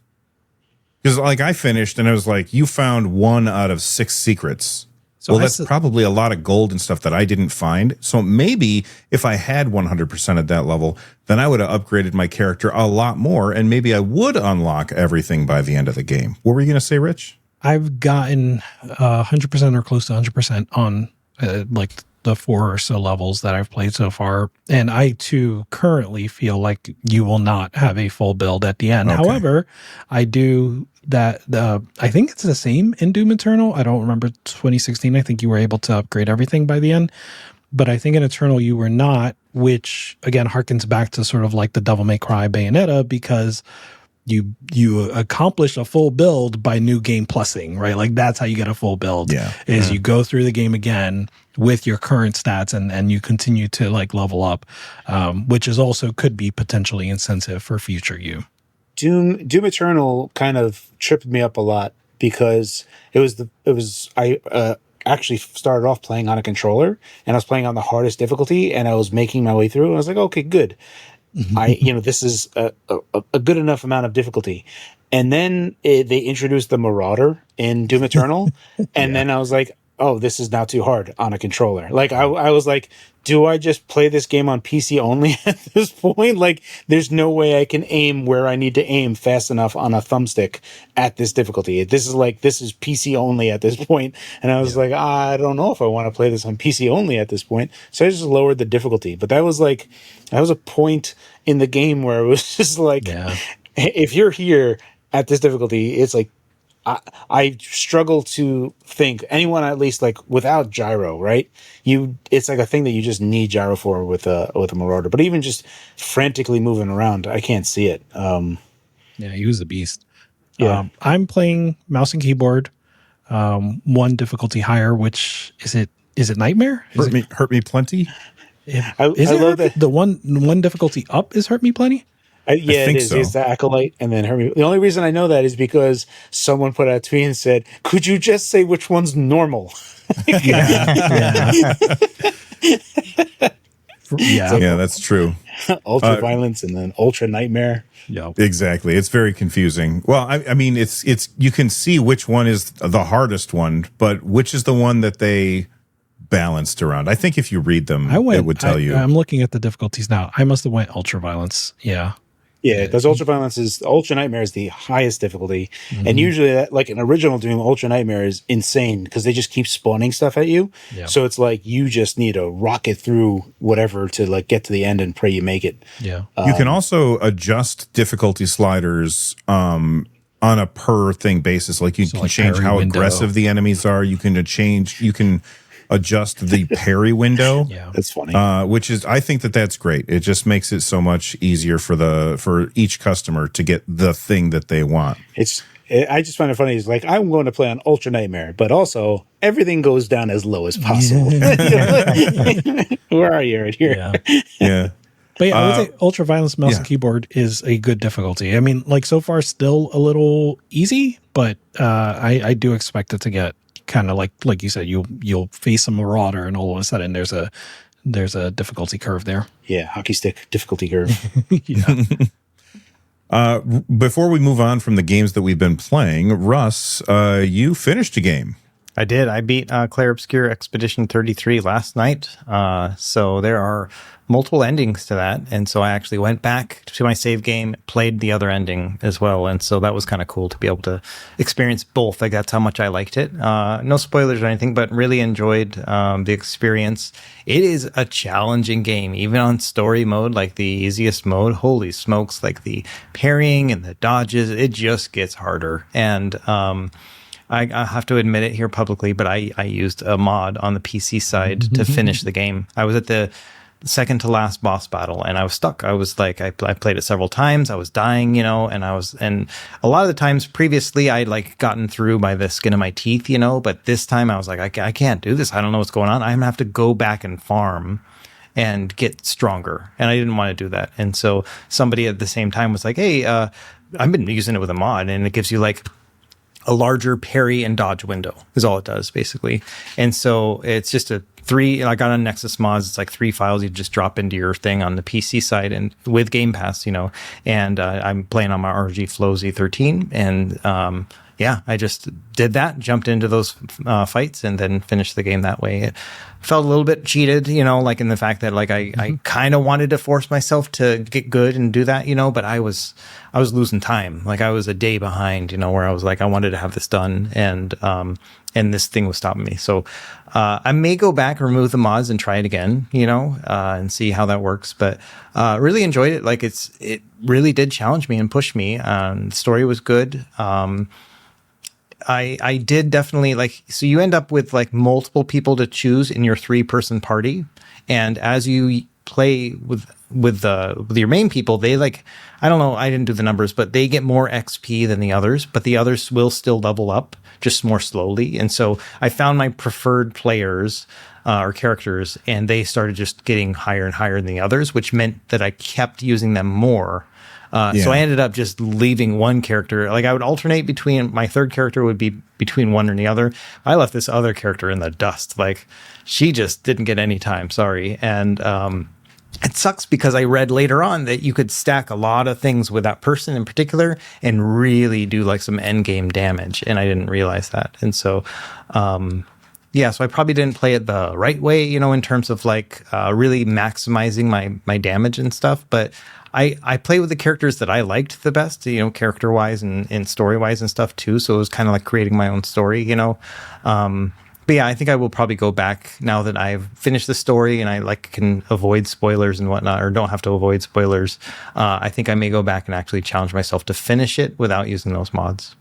Speaker 3: Because like I finished and I was like, you found 1 out of 6 secrets. So that's probably a lot of gold and stuff that I didn't find. So maybe if I had 100% at that level, then I would have upgraded my character a lot more, and maybe I would unlock everything by the end of the game. What were you going to say, Rich?
Speaker 2: I've gotten 100% or close to 100% on like the 4 or so levels that I've played so far. And I too currently feel like you will not have a full build at the end. Okay. However, I do that. I think it's the same in Doom Eternal. I don't remember 2016. I think you were able to upgrade everything by the end. But I think in Eternal you were not, which again harkens back to sort of like the Devil May Cry Bayonetta, because you accomplish a full build by new game plussing, right? Like that's how you get a full build. You go through the game again with your current stats and you continue to like level up, which is also could be potentially incentive for future you.
Speaker 1: Doom Eternal kind of tripped me up a lot because I actually started off playing on a controller and I was playing on the hardest difficulty and I was making my way through and I was like, okay, good. This is a good enough amount of difficulty. And then they introduced the Marauder in Doom Eternal. And then I was like, oh, this is now too hard on a controller. Like I was like, do I just play this game on PC only at this point? Like there's no way I can aim where I need to aim fast enough on a thumbstick at this difficulty. This is PC only at this point. And I was like, I don't know if I want to play this on PC only at this point. So I just lowered the difficulty. But that was a point in the game where it was just like, if you're here at this difficulty, it's like, I struggle to think anyone at least like without gyro, right? It's like a thing that you just need gyro for with a Marauder. But even just frantically moving around, I can't see it.
Speaker 2: He was a beast. Yeah, I'm playing mouse and keyboard, 1 difficulty higher. Which is it Nightmare?
Speaker 3: Hurt me plenty.
Speaker 2: I love that the one difficulty up is Hurt Me Plenty.
Speaker 1: Yeah, it
Speaker 3: think
Speaker 1: is.
Speaker 3: so.
Speaker 1: It's the Acolyte and then Hermes. The only reason I know that is because someone put out a tweet and said, "Could you just say which one's normal?"
Speaker 2: Yeah. Yeah.
Speaker 3: Yeah, that's true.
Speaker 1: Ultra violence and then ultra nightmare.
Speaker 2: Yep.
Speaker 3: Exactly. It's very confusing. Well, I mean, it's you can see which one is the hardest one, but which is the one that they balanced around. I think if you read them, it would tell you.
Speaker 2: I'm looking at the difficulties now. I must have went ultra violence. Yeah.
Speaker 1: Yeah, because ultra violence is ultra nightmare is the highest difficulty, and usually that, like an original Doom, ultra nightmare is insane because they just keep spawning stuff at you.
Speaker 2: Yeah.
Speaker 1: So it's like you just need to rocket through whatever to like get to the end and pray you make it.
Speaker 2: Yeah.
Speaker 3: You can also adjust difficulty sliders on a per thing basis. Like you can
Speaker 2: like
Speaker 3: change
Speaker 2: parry
Speaker 3: how
Speaker 2: window.
Speaker 3: aggressive the enemies are. You can adjust the parry window.
Speaker 2: Yeah.
Speaker 1: That's funny.
Speaker 3: Which is, I think that's great. It just makes it so much easier for each customer to get the thing that they want.
Speaker 1: I just find it funny. It's like, I'm going to play on Ultra Nightmare, but also everything goes down as low as possible. Where are you right here?
Speaker 2: Yeah.
Speaker 3: Yeah.
Speaker 2: But yeah, I would say ultra violence mouse and keyboard is a good difficulty. I mean, like so far still a little easy, but I do expect it to get kind of like you said, you'll face a marauder and all of a sudden there's a difficulty curve there.
Speaker 1: Yeah, hockey stick difficulty curve.
Speaker 2: Yeah.
Speaker 3: Before we move on from the games that we've been playing, Russ, you finished a game.
Speaker 4: I did. I beat Clair Obscure Expedition 33 last night. So there are multiple endings to that. And so I actually went back to my save game, played the other ending as well. And so that was kind of cool to be able to experience both. Like that's how much I liked it. No spoilers or anything, but really enjoyed the experience. It is a challenging game, even on story mode, like the easiest mode. Holy smokes, like the parrying and the dodges, it just gets harder. And I have to admit it here publicly, but I used a mod on the PC side to finish the game. I was at the second to last boss battle and I was stuck. I was like, I played it several times. I was dying, and a lot of the times previously I'd like gotten through by the skin of my teeth, but this time I was like, I can't do this. I don't know what's going on. I'm gonna have to go back and farm and get stronger. And I didn't want to do that. And so somebody at the same time was like, hey, I've been using it with a mod and it gives you like a larger parry and dodge window is all it does basically. And so it's just I got on Nexus Mods. It's like 3 files you just drop into your thing on the PC side and with Game Pass, and I'm playing on my RG Flow Z13 and, I just did that, jumped into those fights and then finished the game that way. It felt a little bit cheated, like in the fact that like I kind of wanted to force myself to get good and do that, but I was losing time. Like I was a day behind, where I was like, I wanted to have this done and this thing was stopping me. So I may go back, remove the mods and try it again, and see how that works. But really enjoyed it. Like it really did challenge me and push me. The story was good. I did definitely so you end up with like multiple people to choose in your 3-person party. And as you play with your main people, they I don't know, I didn't do the numbers, but they get more XP than the others, but the others will still level up just more slowly. And so I found my preferred players or characters, and they started just getting higher and higher than the others, which meant that I kept using them more. So I ended up just leaving one character. Like I would alternate between my third character would be between one and the other. I left this other character in the dust. Like she just didn't get any time. Sorry. And it sucks because I read later on that you could stack a lot of things with that person in particular and really do like some end game damage. And I didn't realize that. And so, so I probably didn't play it the right way, in terms of like really maximizing my damage and stuff. But I play with the characters that I liked the best, character wise and story wise and stuff too. So it was kind of like creating my own story, But yeah, I think I will probably go back now that I've finished the story and I can avoid spoilers and whatnot, or don't have to avoid spoilers. I think I may go back and actually challenge myself to finish it without using those mods.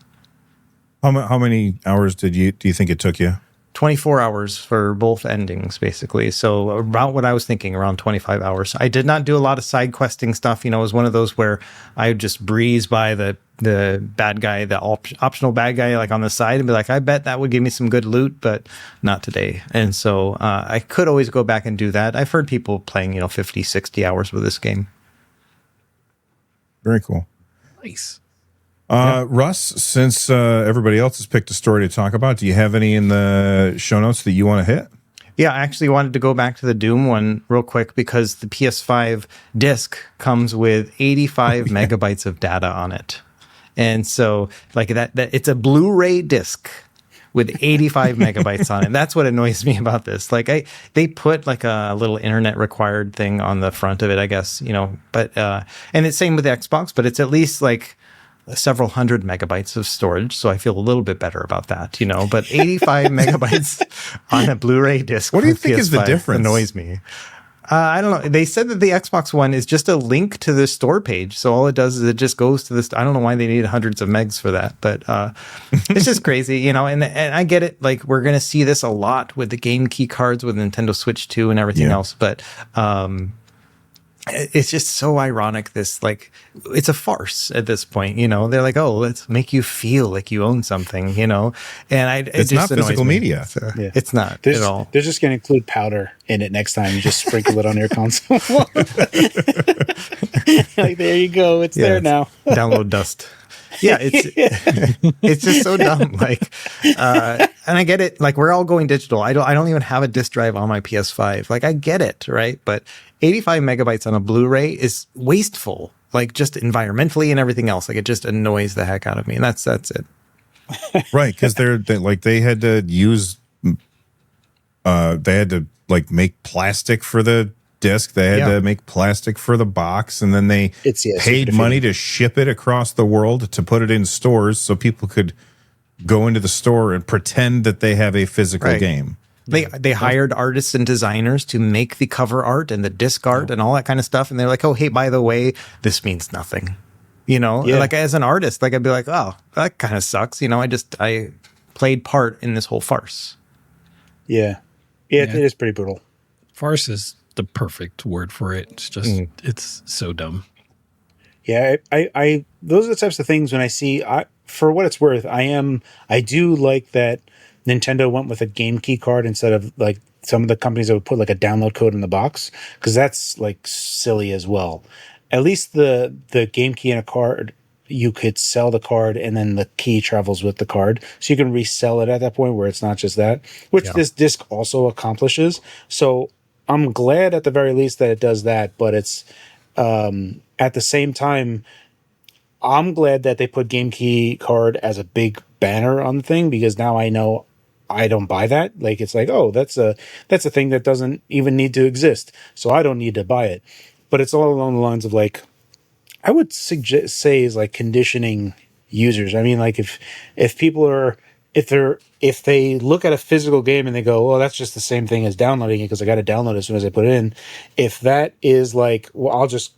Speaker 3: How many hours do you think it took you?
Speaker 4: 24 hours for both endings, basically. So about what I was thinking, around 25 hours. I did not do a lot of side questing stuff. It was one of those where I would just breeze by the bad guy, the optional bad guy, like on the side and be like, I bet that would give me some good loot, but not today. And so I could always go back and do that. I've heard people playing, 50, 60 hours with this game.
Speaker 3: Very cool.
Speaker 2: Nice.
Speaker 3: Russ, since everybody else has picked a story to talk about, do you have any in the show notes that you want to hit?
Speaker 4: Yeah, I actually wanted to go back to the Doom one real quick because the PS5 disc comes with 85 megabytes of data on it. And so like that it's a Blu-ray disc with 85 megabytes on it. That's what annoys me about this. Like they put like a little internet required thing on the front of it, I guess, but and it's same with the Xbox, but it's at least like several hundred megabytes of storage, so I feel a little bit better about that, but 85 megabytes on a Blu-ray disc.
Speaker 3: What do you think is the difference?
Speaker 4: Annoys me. I don't know. They said that the Xbox One is just a link to the store page. So all it does is it just goes to this. I don't know why they need hundreds of megs for that, but it's just crazy, and I get it. Like we're going to see this a lot with the game key cards with Nintendo Switch 2 and everything else. But it's just so ironic. This like it's a farce at this point. They're like, oh, let's make you feel like you own something. And
Speaker 3: it's not physical media.
Speaker 4: So it's not at all.
Speaker 1: They're just going to include powder in it next time. You just sprinkle it on your console. Like there you go. It's there now.
Speaker 4: Download dust. Yeah, it's just so dumb. Like, and I get it. Like, we're all going digital. I don't even have a disk drive on my PS5. Like, I get it, right? But 85 megabytes on a Blu-ray is wasteful. Like, just environmentally and everything else. Like, it just annoys the heck out of me. And that's it.
Speaker 3: Right, because they had to use, they had to like make plastic for the disc. They had to make plastic for the box, and then they paid money to ship it across the world to put it in stores so people could go into the store and pretend that they have a physical game.
Speaker 4: They hired artists and designers to make the cover art and the disc art and all that kind of stuff, and they're like, oh, hey, by the way, this means nothing. Like as an artist, like I'd be like, oh, that kind of sucks. I played part in this whole farce.
Speaker 1: Yeah, it is pretty brutal.
Speaker 2: Farce is the perfect word for it. It's just it's so dumb.
Speaker 1: Yeah, I those are the types of things when I see. For what it's worth, I do like that Nintendo went with a game key card instead of like some of the companies that would put like a download code in the box, because that's like silly as well. At least the game key in a card, you could sell the card and then the key travels with the card, so you can resell it at that point where it's not just that, which this disc also accomplishes. So I'm glad at the very least that it does that, but it's at the same time, I'm glad that they put game key card as a big banner on the thing, because now I know I don't buy that. Like it's like, oh, that's a thing that doesn't even need to exist, so I don't need to buy it. But it's all along the lines of like, I would say is like conditioning users. I mean, like if people are if they look at a physical game and they go, well, that's just the same thing as downloading it because I got to download it as soon as I put it in. If that is like, well, I'll just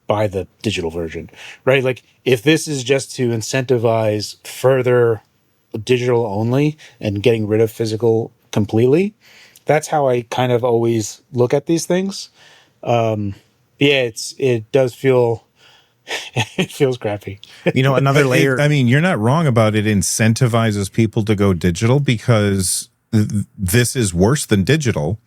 Speaker 1: buy the digital version, right? Like if this is just to incentivize further digital only and getting rid of physical completely, that's how I kind of always look at these things. It does feel it feels crappy.
Speaker 4: Another layer.
Speaker 3: I mean, you're not wrong about it incentivizes people to go digital, because this is worse than digital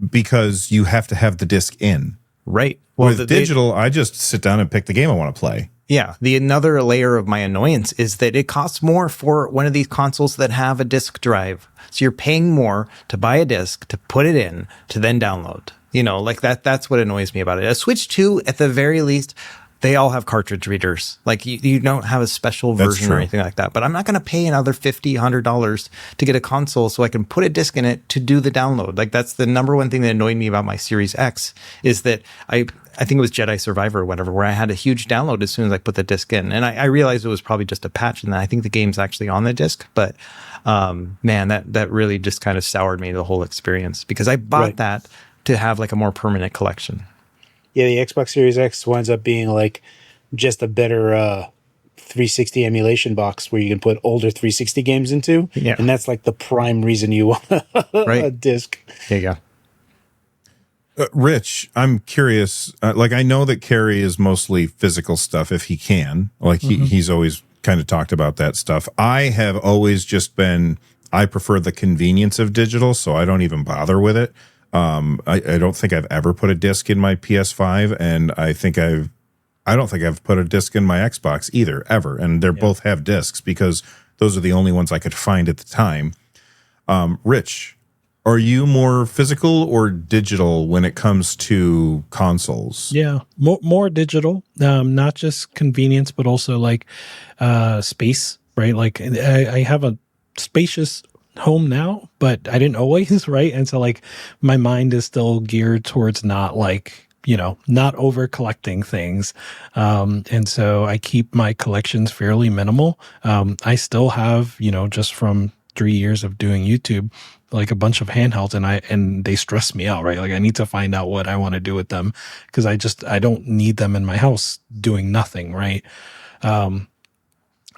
Speaker 3: because you have to have the disc in.
Speaker 4: Right. Well,
Speaker 3: with digital, I just sit down and pick the game I want to play.
Speaker 4: Yeah. Another layer of my annoyance is that it costs more for one of these consoles that have a disc drive. So you're paying more to buy a disc, to put it in, to then download. Like that's what annoys me about it. A Switch 2, at the very least, they all have cartridge readers. Like you don't have a special version or anything like that. But I'm not going to pay another $50, $100 to get a console so I can put a disc in it to do the download. Like that's the number one thing that annoyed me about my Series X, is that I think it was Jedi Survivor or whatever, where I had a huge download as soon as I put the disc in. And I realized it was probably just a patch, and I think the game's actually on the disc. But man, that really just kind of soured me the whole experience, because I bought that to have like a more permanent collection.
Speaker 1: Yeah, the Xbox Series X winds up being like just a better 360 emulation box where you can put older 360 games into. Yeah. And that's like the prime reason you want a disc.
Speaker 4: There you
Speaker 3: go. Rich, I'm curious. Like, I know that Carrie is mostly physical stuff if he can. Like, he's always kind of talked about that stuff. I have always just been, I prefer the convenience of digital, so I don't even bother with it. I don't think I've ever put a disc in my PS5, and I think I don't think I've put a disc in my Xbox either, ever. And they both have discs because those are the only ones I could find at the time. Rich, are you more physical or digital when it comes to consoles?
Speaker 2: Yeah, more digital, not just convenience, but also like space, right? Like I have a spacious home now, but I didn't always, right? And so like my mind is still geared towards not like, not over collecting things. And so I keep my collections fairly minimal. I still have, just from 3 years of doing YouTube, like a bunch of handhelds, and they stress me out, right? Like I need to find out what I want to do with them because I don't need them in my house doing nothing, right?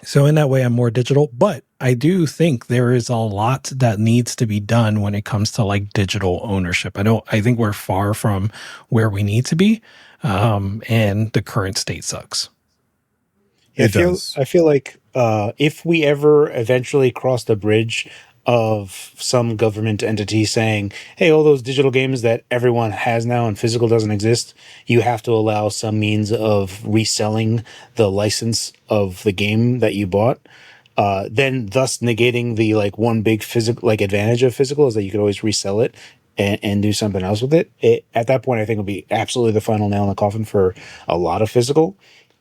Speaker 2: So in that way, I'm more digital, but I do think there is a lot that needs to be done when it comes to like digital ownership. I think we're far from where we need to be. And the current state sucks.
Speaker 1: Yeah,
Speaker 3: It does.
Speaker 1: I feel like if we ever eventually cross the bridge of some government entity saying, hey, all those digital games that everyone has now and physical doesn't exist, you have to allow some means of reselling the license of the game that you bought. Then thus negating the like one big physical like advantage of physical is that you could always resell it and do something else with it. At that point, I think it'll be absolutely the final nail in the coffin for a lot of physical.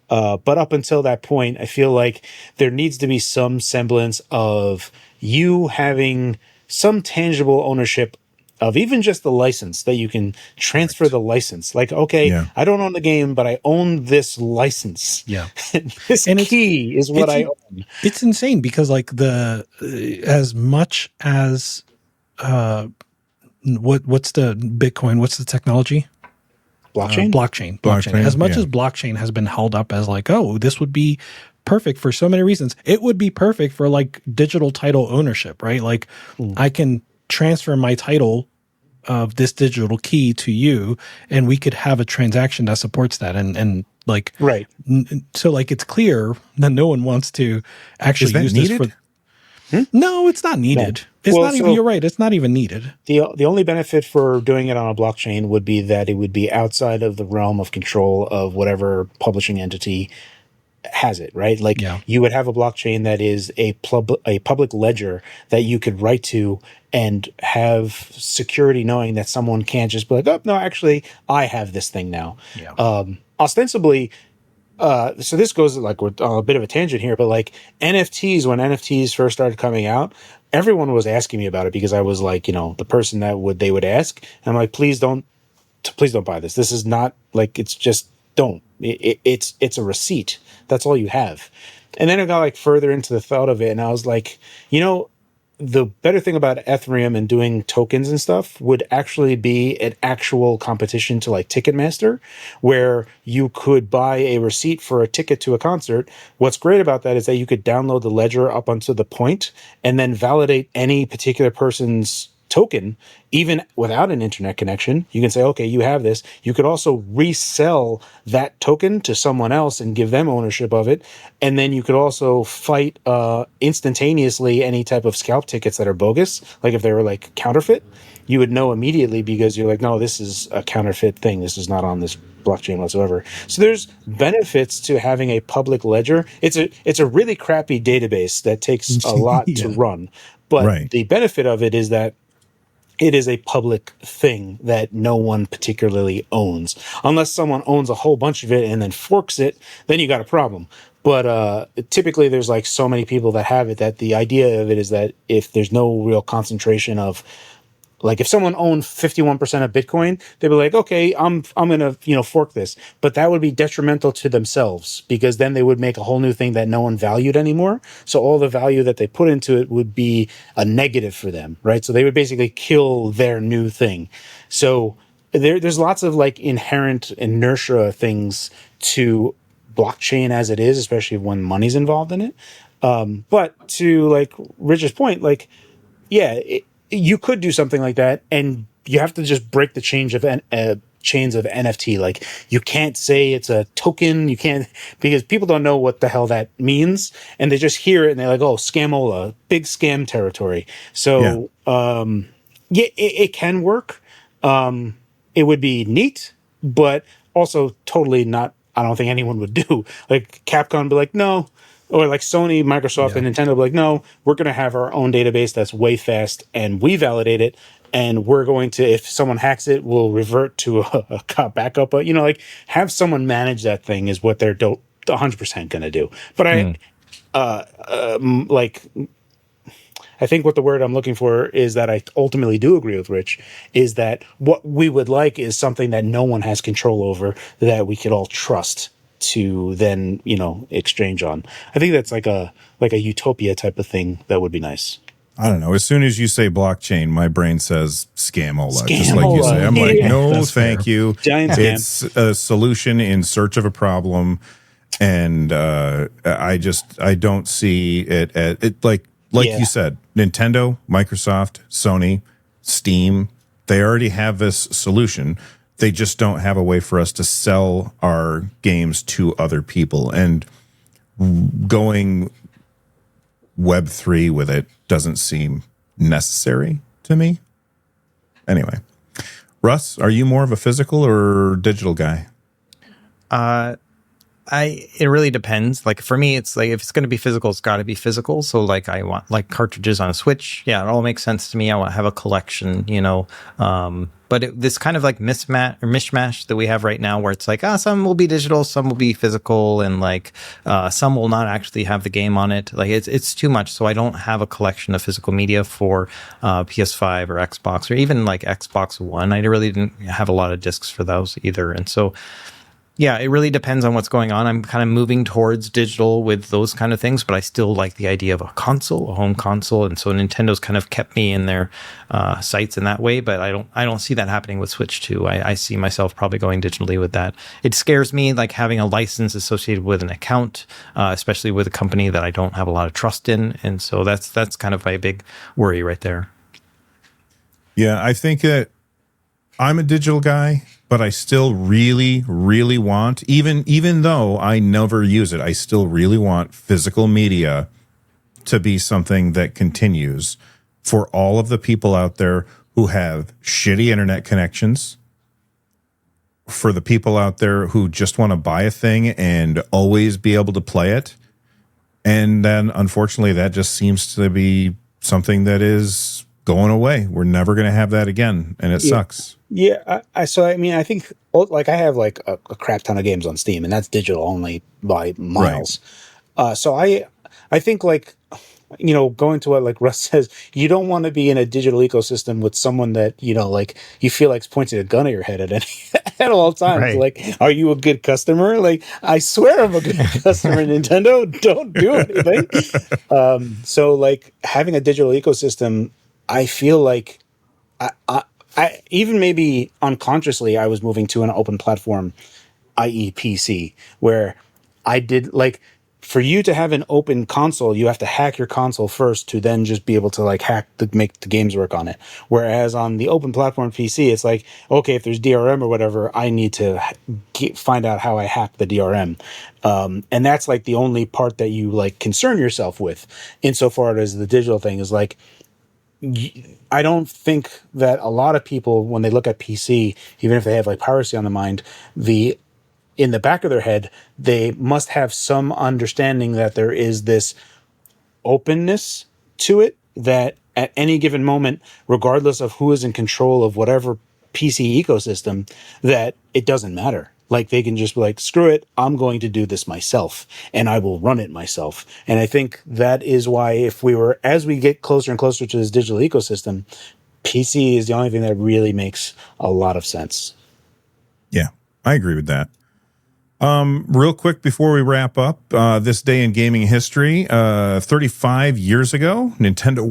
Speaker 1: But up until that point, I feel like there needs to be some semblance of you having some tangible ownership of even just the license that you can transfer the license. Like, okay, I don't own the game, but I own this license.
Speaker 2: Yeah.
Speaker 1: This
Speaker 2: And
Speaker 1: key is what I own.
Speaker 2: It's insane because like as much as what's the Bitcoin? What's the technology?
Speaker 1: Blockchain?
Speaker 2: Blockchain. As much as blockchain has been held up as like, oh, this would be perfect for so many reasons. It would be perfect for like digital title ownership, right? Like I can transfer my title of this digital key to you and we could have a transaction that supports that. And like,
Speaker 1: right.
Speaker 2: So like, it's clear that no one wants to actually use
Speaker 3: needed?
Speaker 2: this for. No, it's not needed. No. It's not even, you're right. It's not even needed.
Speaker 1: The only benefit for doing it on a blockchain would be that it would be outside of the realm of control of whatever publishing entity has it, right? Like you would have a blockchain that is a public ledger that you could write to and have security knowing that someone can't just be like, oh, no, actually, I have this thing now. Yeah. Ostensibly, so this goes like with a bit of a tangent here, but like NFTs, when NFTs first started coming out, everyone was asking me about it because I was like, the person that they would ask. And I'm like, please don't buy this. This is not like, it's just don't. It's a receipt. That's all you have. And then I got like further into the thought of it, and I was like, the better thing about Ethereum and doing tokens and stuff would actually be an actual competition to like Ticketmaster, where you could buy a receipt for a ticket to a concert. What's great about that is that you could download the ledger up onto the point and then validate any particular person's token, even without an internet connection. You can say, okay, you have this. You could also resell that token to someone else and give them ownership of it. And then you could also fight instantaneously any type of scalp tickets that are bogus. Like if they were like counterfeit, you would know immediately because you're like, no, this is a counterfeit thing. This is not on this blockchain whatsoever. So there's benefits to having a public ledger. It's a really crappy database that takes a lot to run. But the benefit of it is that it is a public thing that no one particularly owns. Unless someone owns a whole bunch of it and then forks it, then you got a problem. But typically there's like so many people that have it that the idea of it is that if there's no real concentration of, like if someone owned 51% of Bitcoin, they'd be like, okay, I'm going to, fork this. But that would be detrimental to themselves because then they would make a whole new thing that no one valued anymore. So all the value that they put into it would be a negative for them, right? So they would basically kill their new thing. So there's lots of like inherent inertia things to blockchain as it is, especially when money's involved in it. But to like Richard's point, like, yeah, you could do something like that, and you have to just break the chains of NFT. Like you can't say it's a token. You can't, because people don't know what the hell that means, and they just hear it and they're like, "Oh, scamola, big scam territory." So, it can work. It would be neat, but also totally not I don't think anyone would do. Like Capcom would be like, no, or like Sony, Microsoft, and Nintendo would be like, no, we're going to have our own database that's way fast, and we validate it, and we're going to, if someone hacks it, we'll revert to a backup. But like have someone manage that thing is what they're 100% going to do. But I think what the word I'm looking for is that I ultimately do agree with Rich, is that what we would like is something that no one has control over, that we could all trust to then, exchange on. I think that's like a utopia type of thing that would be nice.
Speaker 3: I don't know. As soon as you say blockchain, my brain says scamola. Just like
Speaker 1: Scamola.
Speaker 3: you say. I'm like, no,
Speaker 2: That's
Speaker 3: thank
Speaker 2: fair.
Speaker 3: you.
Speaker 1: Giant scam.
Speaker 3: It's a solution in search of a problem. And I don't see it at it like you said, Nintendo, Microsoft, Sony, Steam, they already have this solution. They just don't have a way for us to sell our games to other people. And going Web3 with it doesn't seem necessary to me. Anyway, Russ, are you more of a physical or digital guy?
Speaker 4: It really depends. Like for me, it's like if it's going to be physical, it's got to be physical. So like I want like cartridges on a Switch. Yeah, it all makes sense to me. I want to have a collection, But this kind of like mishmash that we have right now, where it's like some will be digital, some will be physical, and like some will not actually have the game on it. Like it's too much. So I don't have a collection of physical media for PS5 or Xbox or even like Xbox One. I really didn't have a lot of discs for those either, and so. Yeah, it really depends on what's going on. I'm kind of moving towards digital with those kind of things, but I still like the idea of a console, a home console, and so Nintendo's kind of kept me in their sights in that way. But I don't see that happening with Switch 2. I see myself probably going digitally with that. It scares me, like having a license associated with an account, especially with a company that I don't have a lot of trust in, and so that's kind of my big worry right there.
Speaker 3: Yeah, I think that I'm a digital guy, but I still really, really want, even though I never use it, I still really want physical media to be something that continues for all of the people out there who have shitty internet connections, for the people out there who just want to buy a thing and always be able to play it. And then, unfortunately, that just seems to be something that is going away. We're never going to have that again, and it sucks.
Speaker 1: Yeah, I think like I have like a crap ton of games on Steam, and that's digital only by miles. Right. So I think like going to what like Russ says, you don't want to be in a digital ecosystem with someone that like you feel like is pointing a gun at your head at all times. Right. Like, are you a good customer? Like, I swear I'm a good customer. Nintendo, don't do anything. So like having a digital ecosystem, I feel like I even maybe unconsciously I was moving to an open platform, i.e. PC, where I did like for you to have an open console, you have to hack your console first to then just be able to like make the games work on it. Whereas on the open platform PC, it's like, okay, if there's DRM or whatever, I need to find out how I hack the DRM. And that's like the only part that you like concern yourself with insofar as the digital thing is like, I don't think that a lot of people, when they look at PC, even if they have like piracy on the mind, in the back of their head, they must have some understanding that there is this openness to it, that at any given moment, regardless of who is in control of whatever PC ecosystem, that it doesn't matter. Like they can just be like, screw it, I'm going to do this myself and I will run it myself. And I think that is why as we get closer and closer to this digital ecosystem, PC is the only thing that really makes a lot of sense.
Speaker 3: Yeah, I agree with that. Real quick before we wrap up, this day in gaming history, 35 years ago, Nintendo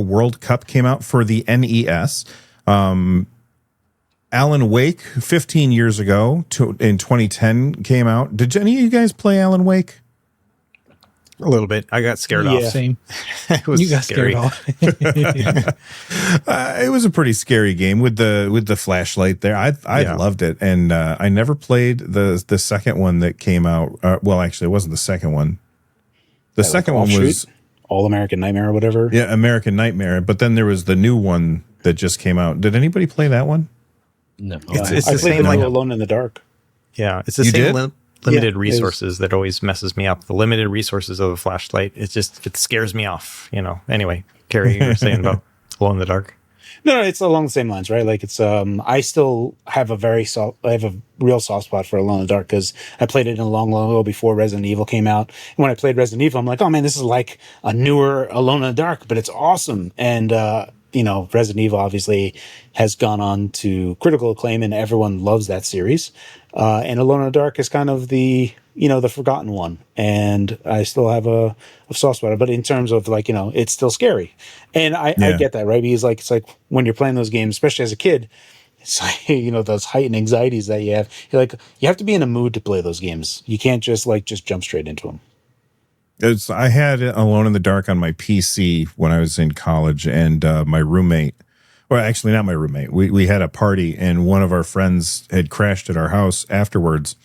Speaker 3: World Cup came out for the NES. Alan Wake, 15 years ago, in 2010, came out. Did any of you guys play Alan Wake?
Speaker 4: A little bit. I got scared off.
Speaker 2: Same.
Speaker 4: It was
Speaker 2: you got
Speaker 4: scary.
Speaker 2: scared off.
Speaker 3: It was a pretty scary game with the flashlight there. I loved it, and I never played the second one that came out. Well, actually, it wasn't the second one. The second one was
Speaker 1: All American Nightmare or whatever.
Speaker 3: Yeah, American Nightmare. But then there was the new one that just came out. Did anybody play that one?
Speaker 2: No,
Speaker 4: it's
Speaker 1: I
Speaker 4: the
Speaker 1: played
Speaker 4: same.
Speaker 1: like
Speaker 4: Like
Speaker 1: Alone in the Dark.
Speaker 4: Yeah, it's the
Speaker 3: You
Speaker 4: same
Speaker 3: did?
Speaker 4: limited
Speaker 1: Yeah,
Speaker 4: resources that always messes me up. The limited resources of a flashlight, it scares me off. Anyway, Carrie, you were saying about glow in the dark.
Speaker 1: No, it's along the same lines, right? Like it's I still have I have a real soft spot for Alone in the Dark because I played it in a long ago before Resident Evil came out. And when I played Resident Evil, I'm like, oh man, this is like a newer Alone in the Dark, but it's awesome. And Resident Evil obviously has gone on to critical acclaim, and everyone loves that series. And Alone in the Dark is kind of the forgotten one, and I still have a soft spot. But in terms of it's still scary, and I
Speaker 3: Yeah.
Speaker 1: get that, right? Because it's like when you're playing those games, especially as a kid, it's like those heightened anxieties that you have. You have to be in a mood to play those games. You can't just jump straight into them.
Speaker 3: I had Alone in the Dark on my PC when I was in college, and my roommate, well, actually not my roommate. We had a party, and one of our friends had crashed at our house afterwards.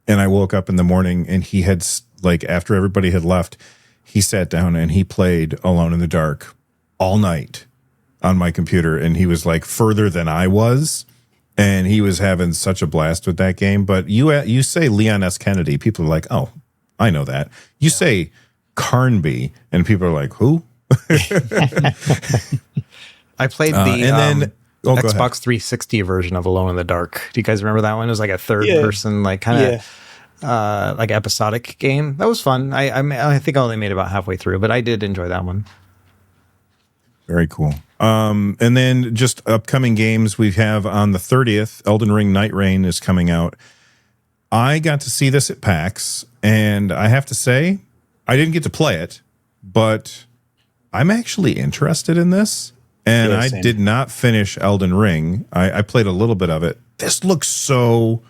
Speaker 3: And I woke up in the morning, and he had after everybody had left, he sat down and he played Alone in the Dark all night on my computer, and he was further than I was, and he was having such a blast with that game. But you say Leon S. Kennedy, people are like, oh, I know that. You say Carnby, and people are like, who?
Speaker 4: I played the Xbox 360 version of Alone in the Dark. Do you guys remember that one? It was like a third person, episodic game. That was fun. I think I only made about halfway through, but I did enjoy that one.
Speaker 3: Very cool. And then just upcoming games we have on the 30th, Elden Ring Nightreign is coming out. I got to see this at PAX, and I have to say, I didn't get to play it, but I'm actually interested in this. And I did not finish Elden Ring. I played a little bit of it. This looks so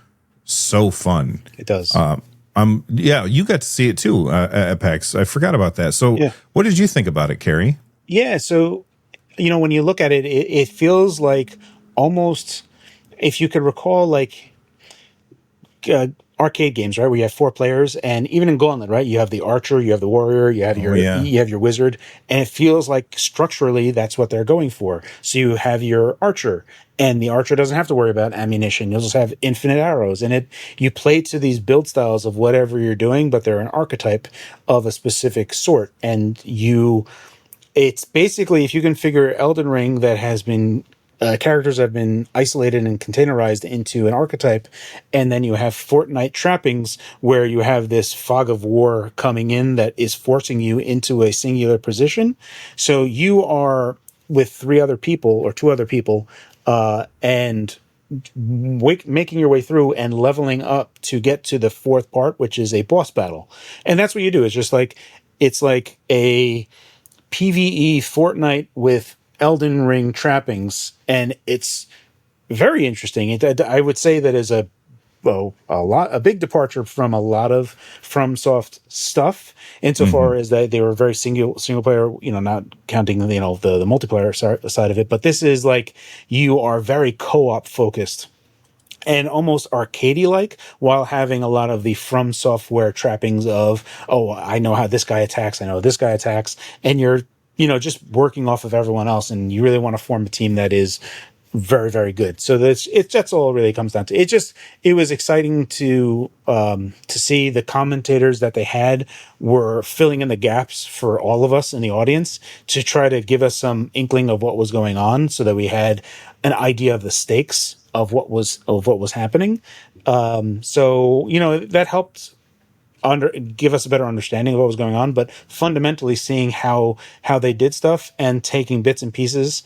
Speaker 3: fun.
Speaker 1: It does.
Speaker 3: You got to see it too at PAX. I forgot about that. So what did you think about it, Carrie?
Speaker 1: Yeah, so when you look at it, it feels like almost, if you could recall, arcade games, right? Where you have 4 players, and even in Gauntlet, right? You have the archer, you have the warrior, you have your wizard, and it feels like structurally that's what they're going for. So you have your archer, and the archer doesn't have to worry about ammunition. You'll just have infinite arrows, and you play to these build styles of whatever you're doing, but they're an archetype of a specific sort, and it's basically, if you can figure Elden Ring that has been characters have been isolated and containerized into an archetype, and then you have Fortnite trappings where you have this fog of war coming in that is forcing you into a singular position. So you are with 3 other people or 2 other people, and making your way through and leveling up to get to the 4th part, which is a boss battle. And that's what you do. It's just it's like a PvE Fortnite with Elden Ring trappings, and it's very interesting. I would say that is a big departure from a lot of FromSoft stuff, insofar as that they were very single player, not counting the multiplayer side of it. But this is you are very co-op focused and almost arcadey like, while having a lot of the From Software trappings of, I know how this guy attacks, I know this guy attacks, and you're just working off of everyone else, and you really want to form a team that is very, very good. So that's all it really comes down to. It was exciting to see the commentators that they had were filling in the gaps for all of us in the audience to try to give us some inkling of what was going on, so that we had an idea of the stakes of what was happening. So that helped give us a better understanding of what was going on, but fundamentally seeing how they did stuff and taking bits and pieces,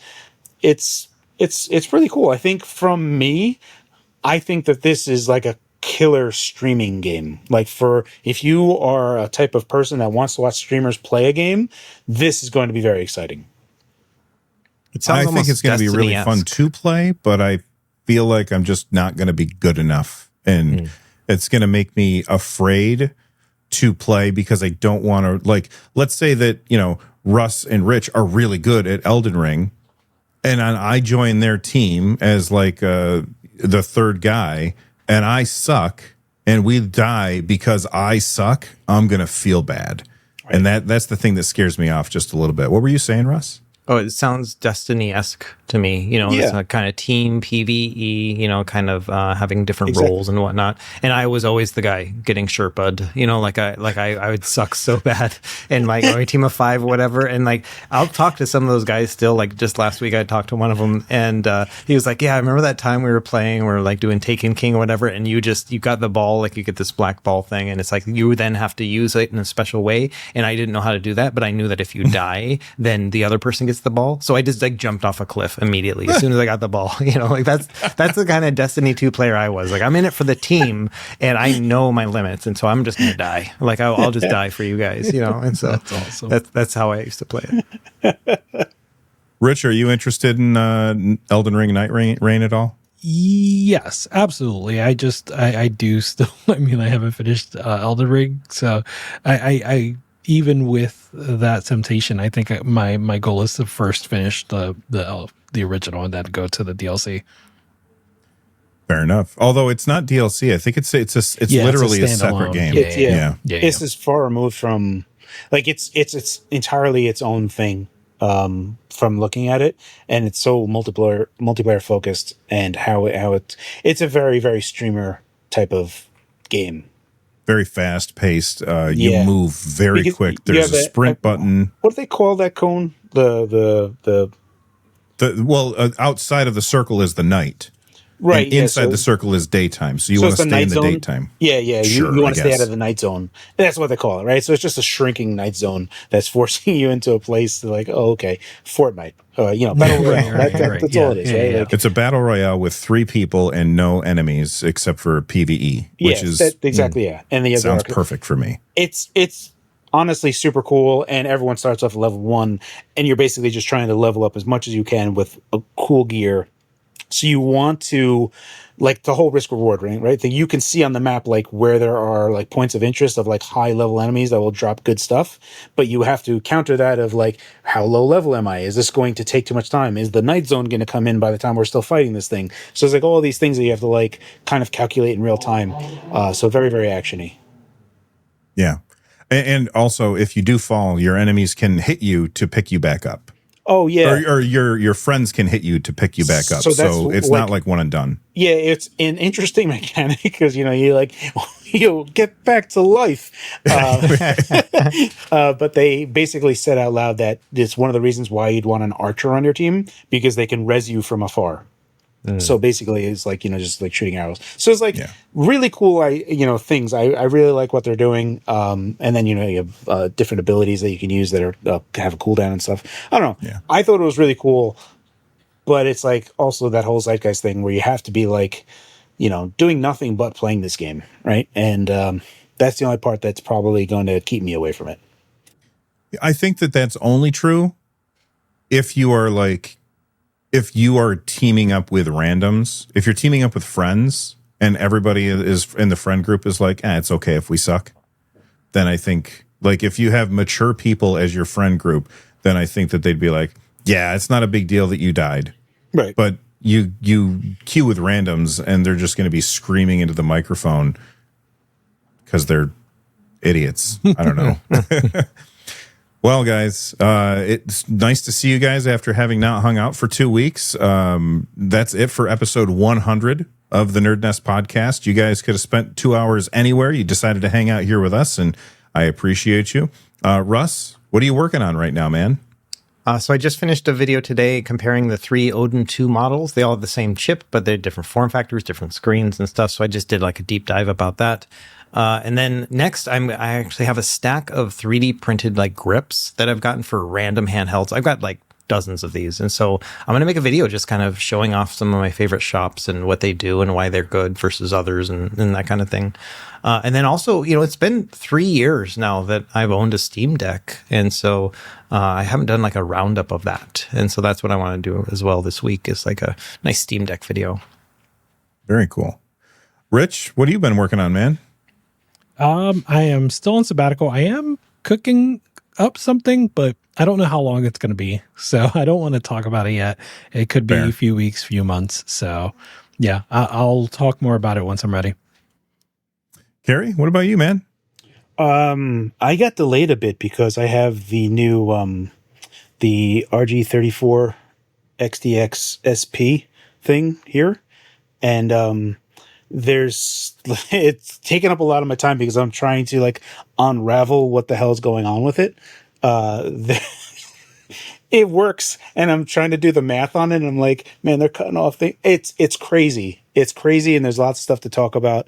Speaker 1: it's really cool. I think from me, I think that this is like a killer streaming game. If you are a type of person that wants to watch streamers play a game, this is going to be very exciting.
Speaker 3: I think it's going to be really fun to play, but I feel like I'm just not going to be good enough, and it's going to make me afraid to play because I don't want to, let's say that, Russ and Rich are really good at Elden Ring, and I join their team as the 3rd guy, and I suck, and we die because I suck. I'm going to feel bad. Right. And that's the thing that scares me off just a little bit. What were you saying, Russ?
Speaker 4: Oh, it sounds Destiny-esque to me. You know, it's a kind of team PvE, you know, kind of having different roles and whatnot. And I was always the guy getting Sherpa'd, you know, I would suck so bad in my team of 5 or whatever. And like, I'll talk to some of those guys still. Like just last week, I talked to one of them and he was like, yeah, I remember that time we were playing, we were like doing Taken King or whatever. And you got the ball, like you get this black ball thing. And it's like, you then have to use it in a special way. And I didn't know how to do that, but I knew that if you die, then the other person gets the ball. So I just like jumped off a cliff immediately as soon as I got the ball. You know, like that's the kind of Destiny 2 player I was. Like, I'm in it for the team and I know my limits, and so I'm just gonna die. Like I'll just die for you guys, you know. And so that's awesome. That's how I used to play it.
Speaker 3: Rich, are you interested in Elden Ring Nightreign at all?
Speaker 2: Yes, absolutely. I do still. I mean, I haven't finished Elden Ring, so I even with that temptation, I think my goal is to first finish the original and then go to the DLC.
Speaker 3: Fair enough. Although it's not DLC, I think it's literally a separate game.
Speaker 1: Yeah. It's as far removed from, like, it's entirely its own thing. From looking at it, and it's so multiplayer focused, and how it's a very, very streamer type of game.
Speaker 3: Very fast paced. You move very quick. There's a sprint button.
Speaker 1: What do they call that cone?
Speaker 3: Outside of the circle is the night.
Speaker 1: Right.
Speaker 3: And inside the circle is daytime. So you want to stay in the daytime.
Speaker 1: Yeah.
Speaker 3: Sure,
Speaker 1: you want to stay out of the night zone. That's what they call it, right? So it's just a shrinking night zone that's forcing you into a place to, like, oh, okay, Fortnite. Battle Royale. That's all it is, right? Like,
Speaker 3: it's a battle royale with 3 people and no enemies except for PvE, which is
Speaker 1: exactly. And the
Speaker 3: sounds perfect for me.
Speaker 1: It's honestly super cool, and everyone starts off at level 1, and you're basically just trying to level up as much as you can with a cool gear. So you want to, like, the whole risk reward, right? That you can see on the map, like, where there are, like, points of interest of, like, high level enemies that will drop good stuff. But you have to counter that of, like, how low level am I? Is this going to take too much time? Is the night zone going to come in by the time we're still fighting this thing? So it's like all these things that you have to, like, kind of calculate in real time. So very, very actiony.
Speaker 3: Yeah. And also, if you do fall, your enemies can hit you to pick you back up.
Speaker 1: Oh yeah,
Speaker 3: or your friends can hit you to pick you back up. So it's not like one and done.
Speaker 1: Yeah, it's an interesting mechanic because you'll get back to life. But they basically said out loud that it's one of the reasons why you'd want an archer on your team, because they can res you from afar. So basically, it's like, just like shooting arrows. So it's like really cool, things. I really like what they're doing. And then, you have different abilities that you can use that are have a cooldown and stuff. I don't know. Yeah. I thought it was really cool, but it's like also that whole zeitgeist thing where you have to be like, doing nothing but playing this game, right? And that's the only part that's probably going to keep me away from it.
Speaker 3: I think that's only true if you are teaming up with randoms. If you're teaming up with friends and everybody is in the friend group is like, it's okay if we suck, then I think, like, if you have mature people as your friend group, then I think that they'd be like, yeah, it's not a big deal that you died.
Speaker 1: Right.
Speaker 3: But you queue with randoms and they're just going to be screaming into the microphone because they're idiots. I don't know. Well, guys, it's nice to see you guys after having not hung out for 2 weeks. That's it for episode 100 of the NerdNest podcast. You guys could have spent 2 hours anywhere. You decided to hang out here with us, and I appreciate you. Russ, what are you working on right now, man?
Speaker 4: So I just finished a video today comparing the 3 Odin 2 models. They all have the same chip, but they're different form factors, different screens and stuff. So I just did like a deep dive about that. And then next, I actually have a stack of 3D printed like grips that I've gotten for random handhelds. I've got like dozens of these. And so I'm going to make a video just kind of showing off some of my favorite shops and what they do and why they're good versus others and that kind of thing. And then also, it's been 3 years now that I've owned a Steam Deck. And so I haven't done like a roundup of that. And so that's what I want to do as well this week, is like a nice Steam Deck video.
Speaker 3: Very cool. Rich, what have you been working on, man?
Speaker 2: I am still on sabbatical. I am cooking up something, but I don't know how long it's going to be. So I don't want to talk about it yet. It could be a few weeks, few months. So yeah, I'll talk more about it once I'm ready.
Speaker 3: Carrie, what about you, man?
Speaker 1: I got delayed a bit because I have the new the RG34 XDX SP thing here, and it's taken up a lot of my time because I'm trying to like unravel what the hell is going on with it. It works, and I'm trying to do the math on it, and I'm like, man, they're cutting off things. It's crazy. It's crazy, and there's lots of stuff to talk about.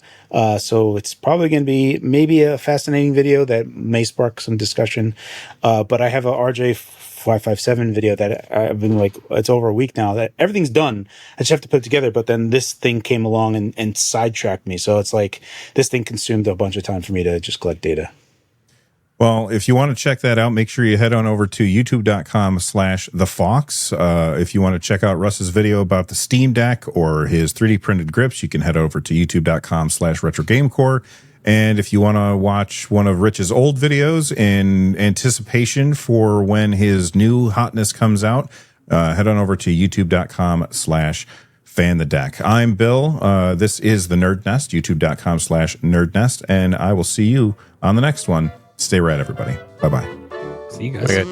Speaker 1: So it's probably going to be maybe a fascinating video that may spark some discussion. But I have a RJ557 video that I've been like, it's over a week now that everything's done. I just have to put it together. But then this thing came along and sidetracked me. So it's like this thing consumed a bunch of time for me to just collect data.
Speaker 3: Well, if you want to check that out, make sure you head on over to youtube.com/thefox. If you want to check out Russ's video about the Steam Deck or his 3D printed grips, you can head over to youtube.com/retrogamecore. And if you want to watch one of Rich's old videos in anticipation for when his new hotness comes out, head on over to youtube.com/fanthedeck. I'm Bill. This is the NerdNest, youtube.com/NerdNest. And I will see you on the next one. Stay rad, everybody. Bye-bye.
Speaker 2: See you guys.
Speaker 4: Okay.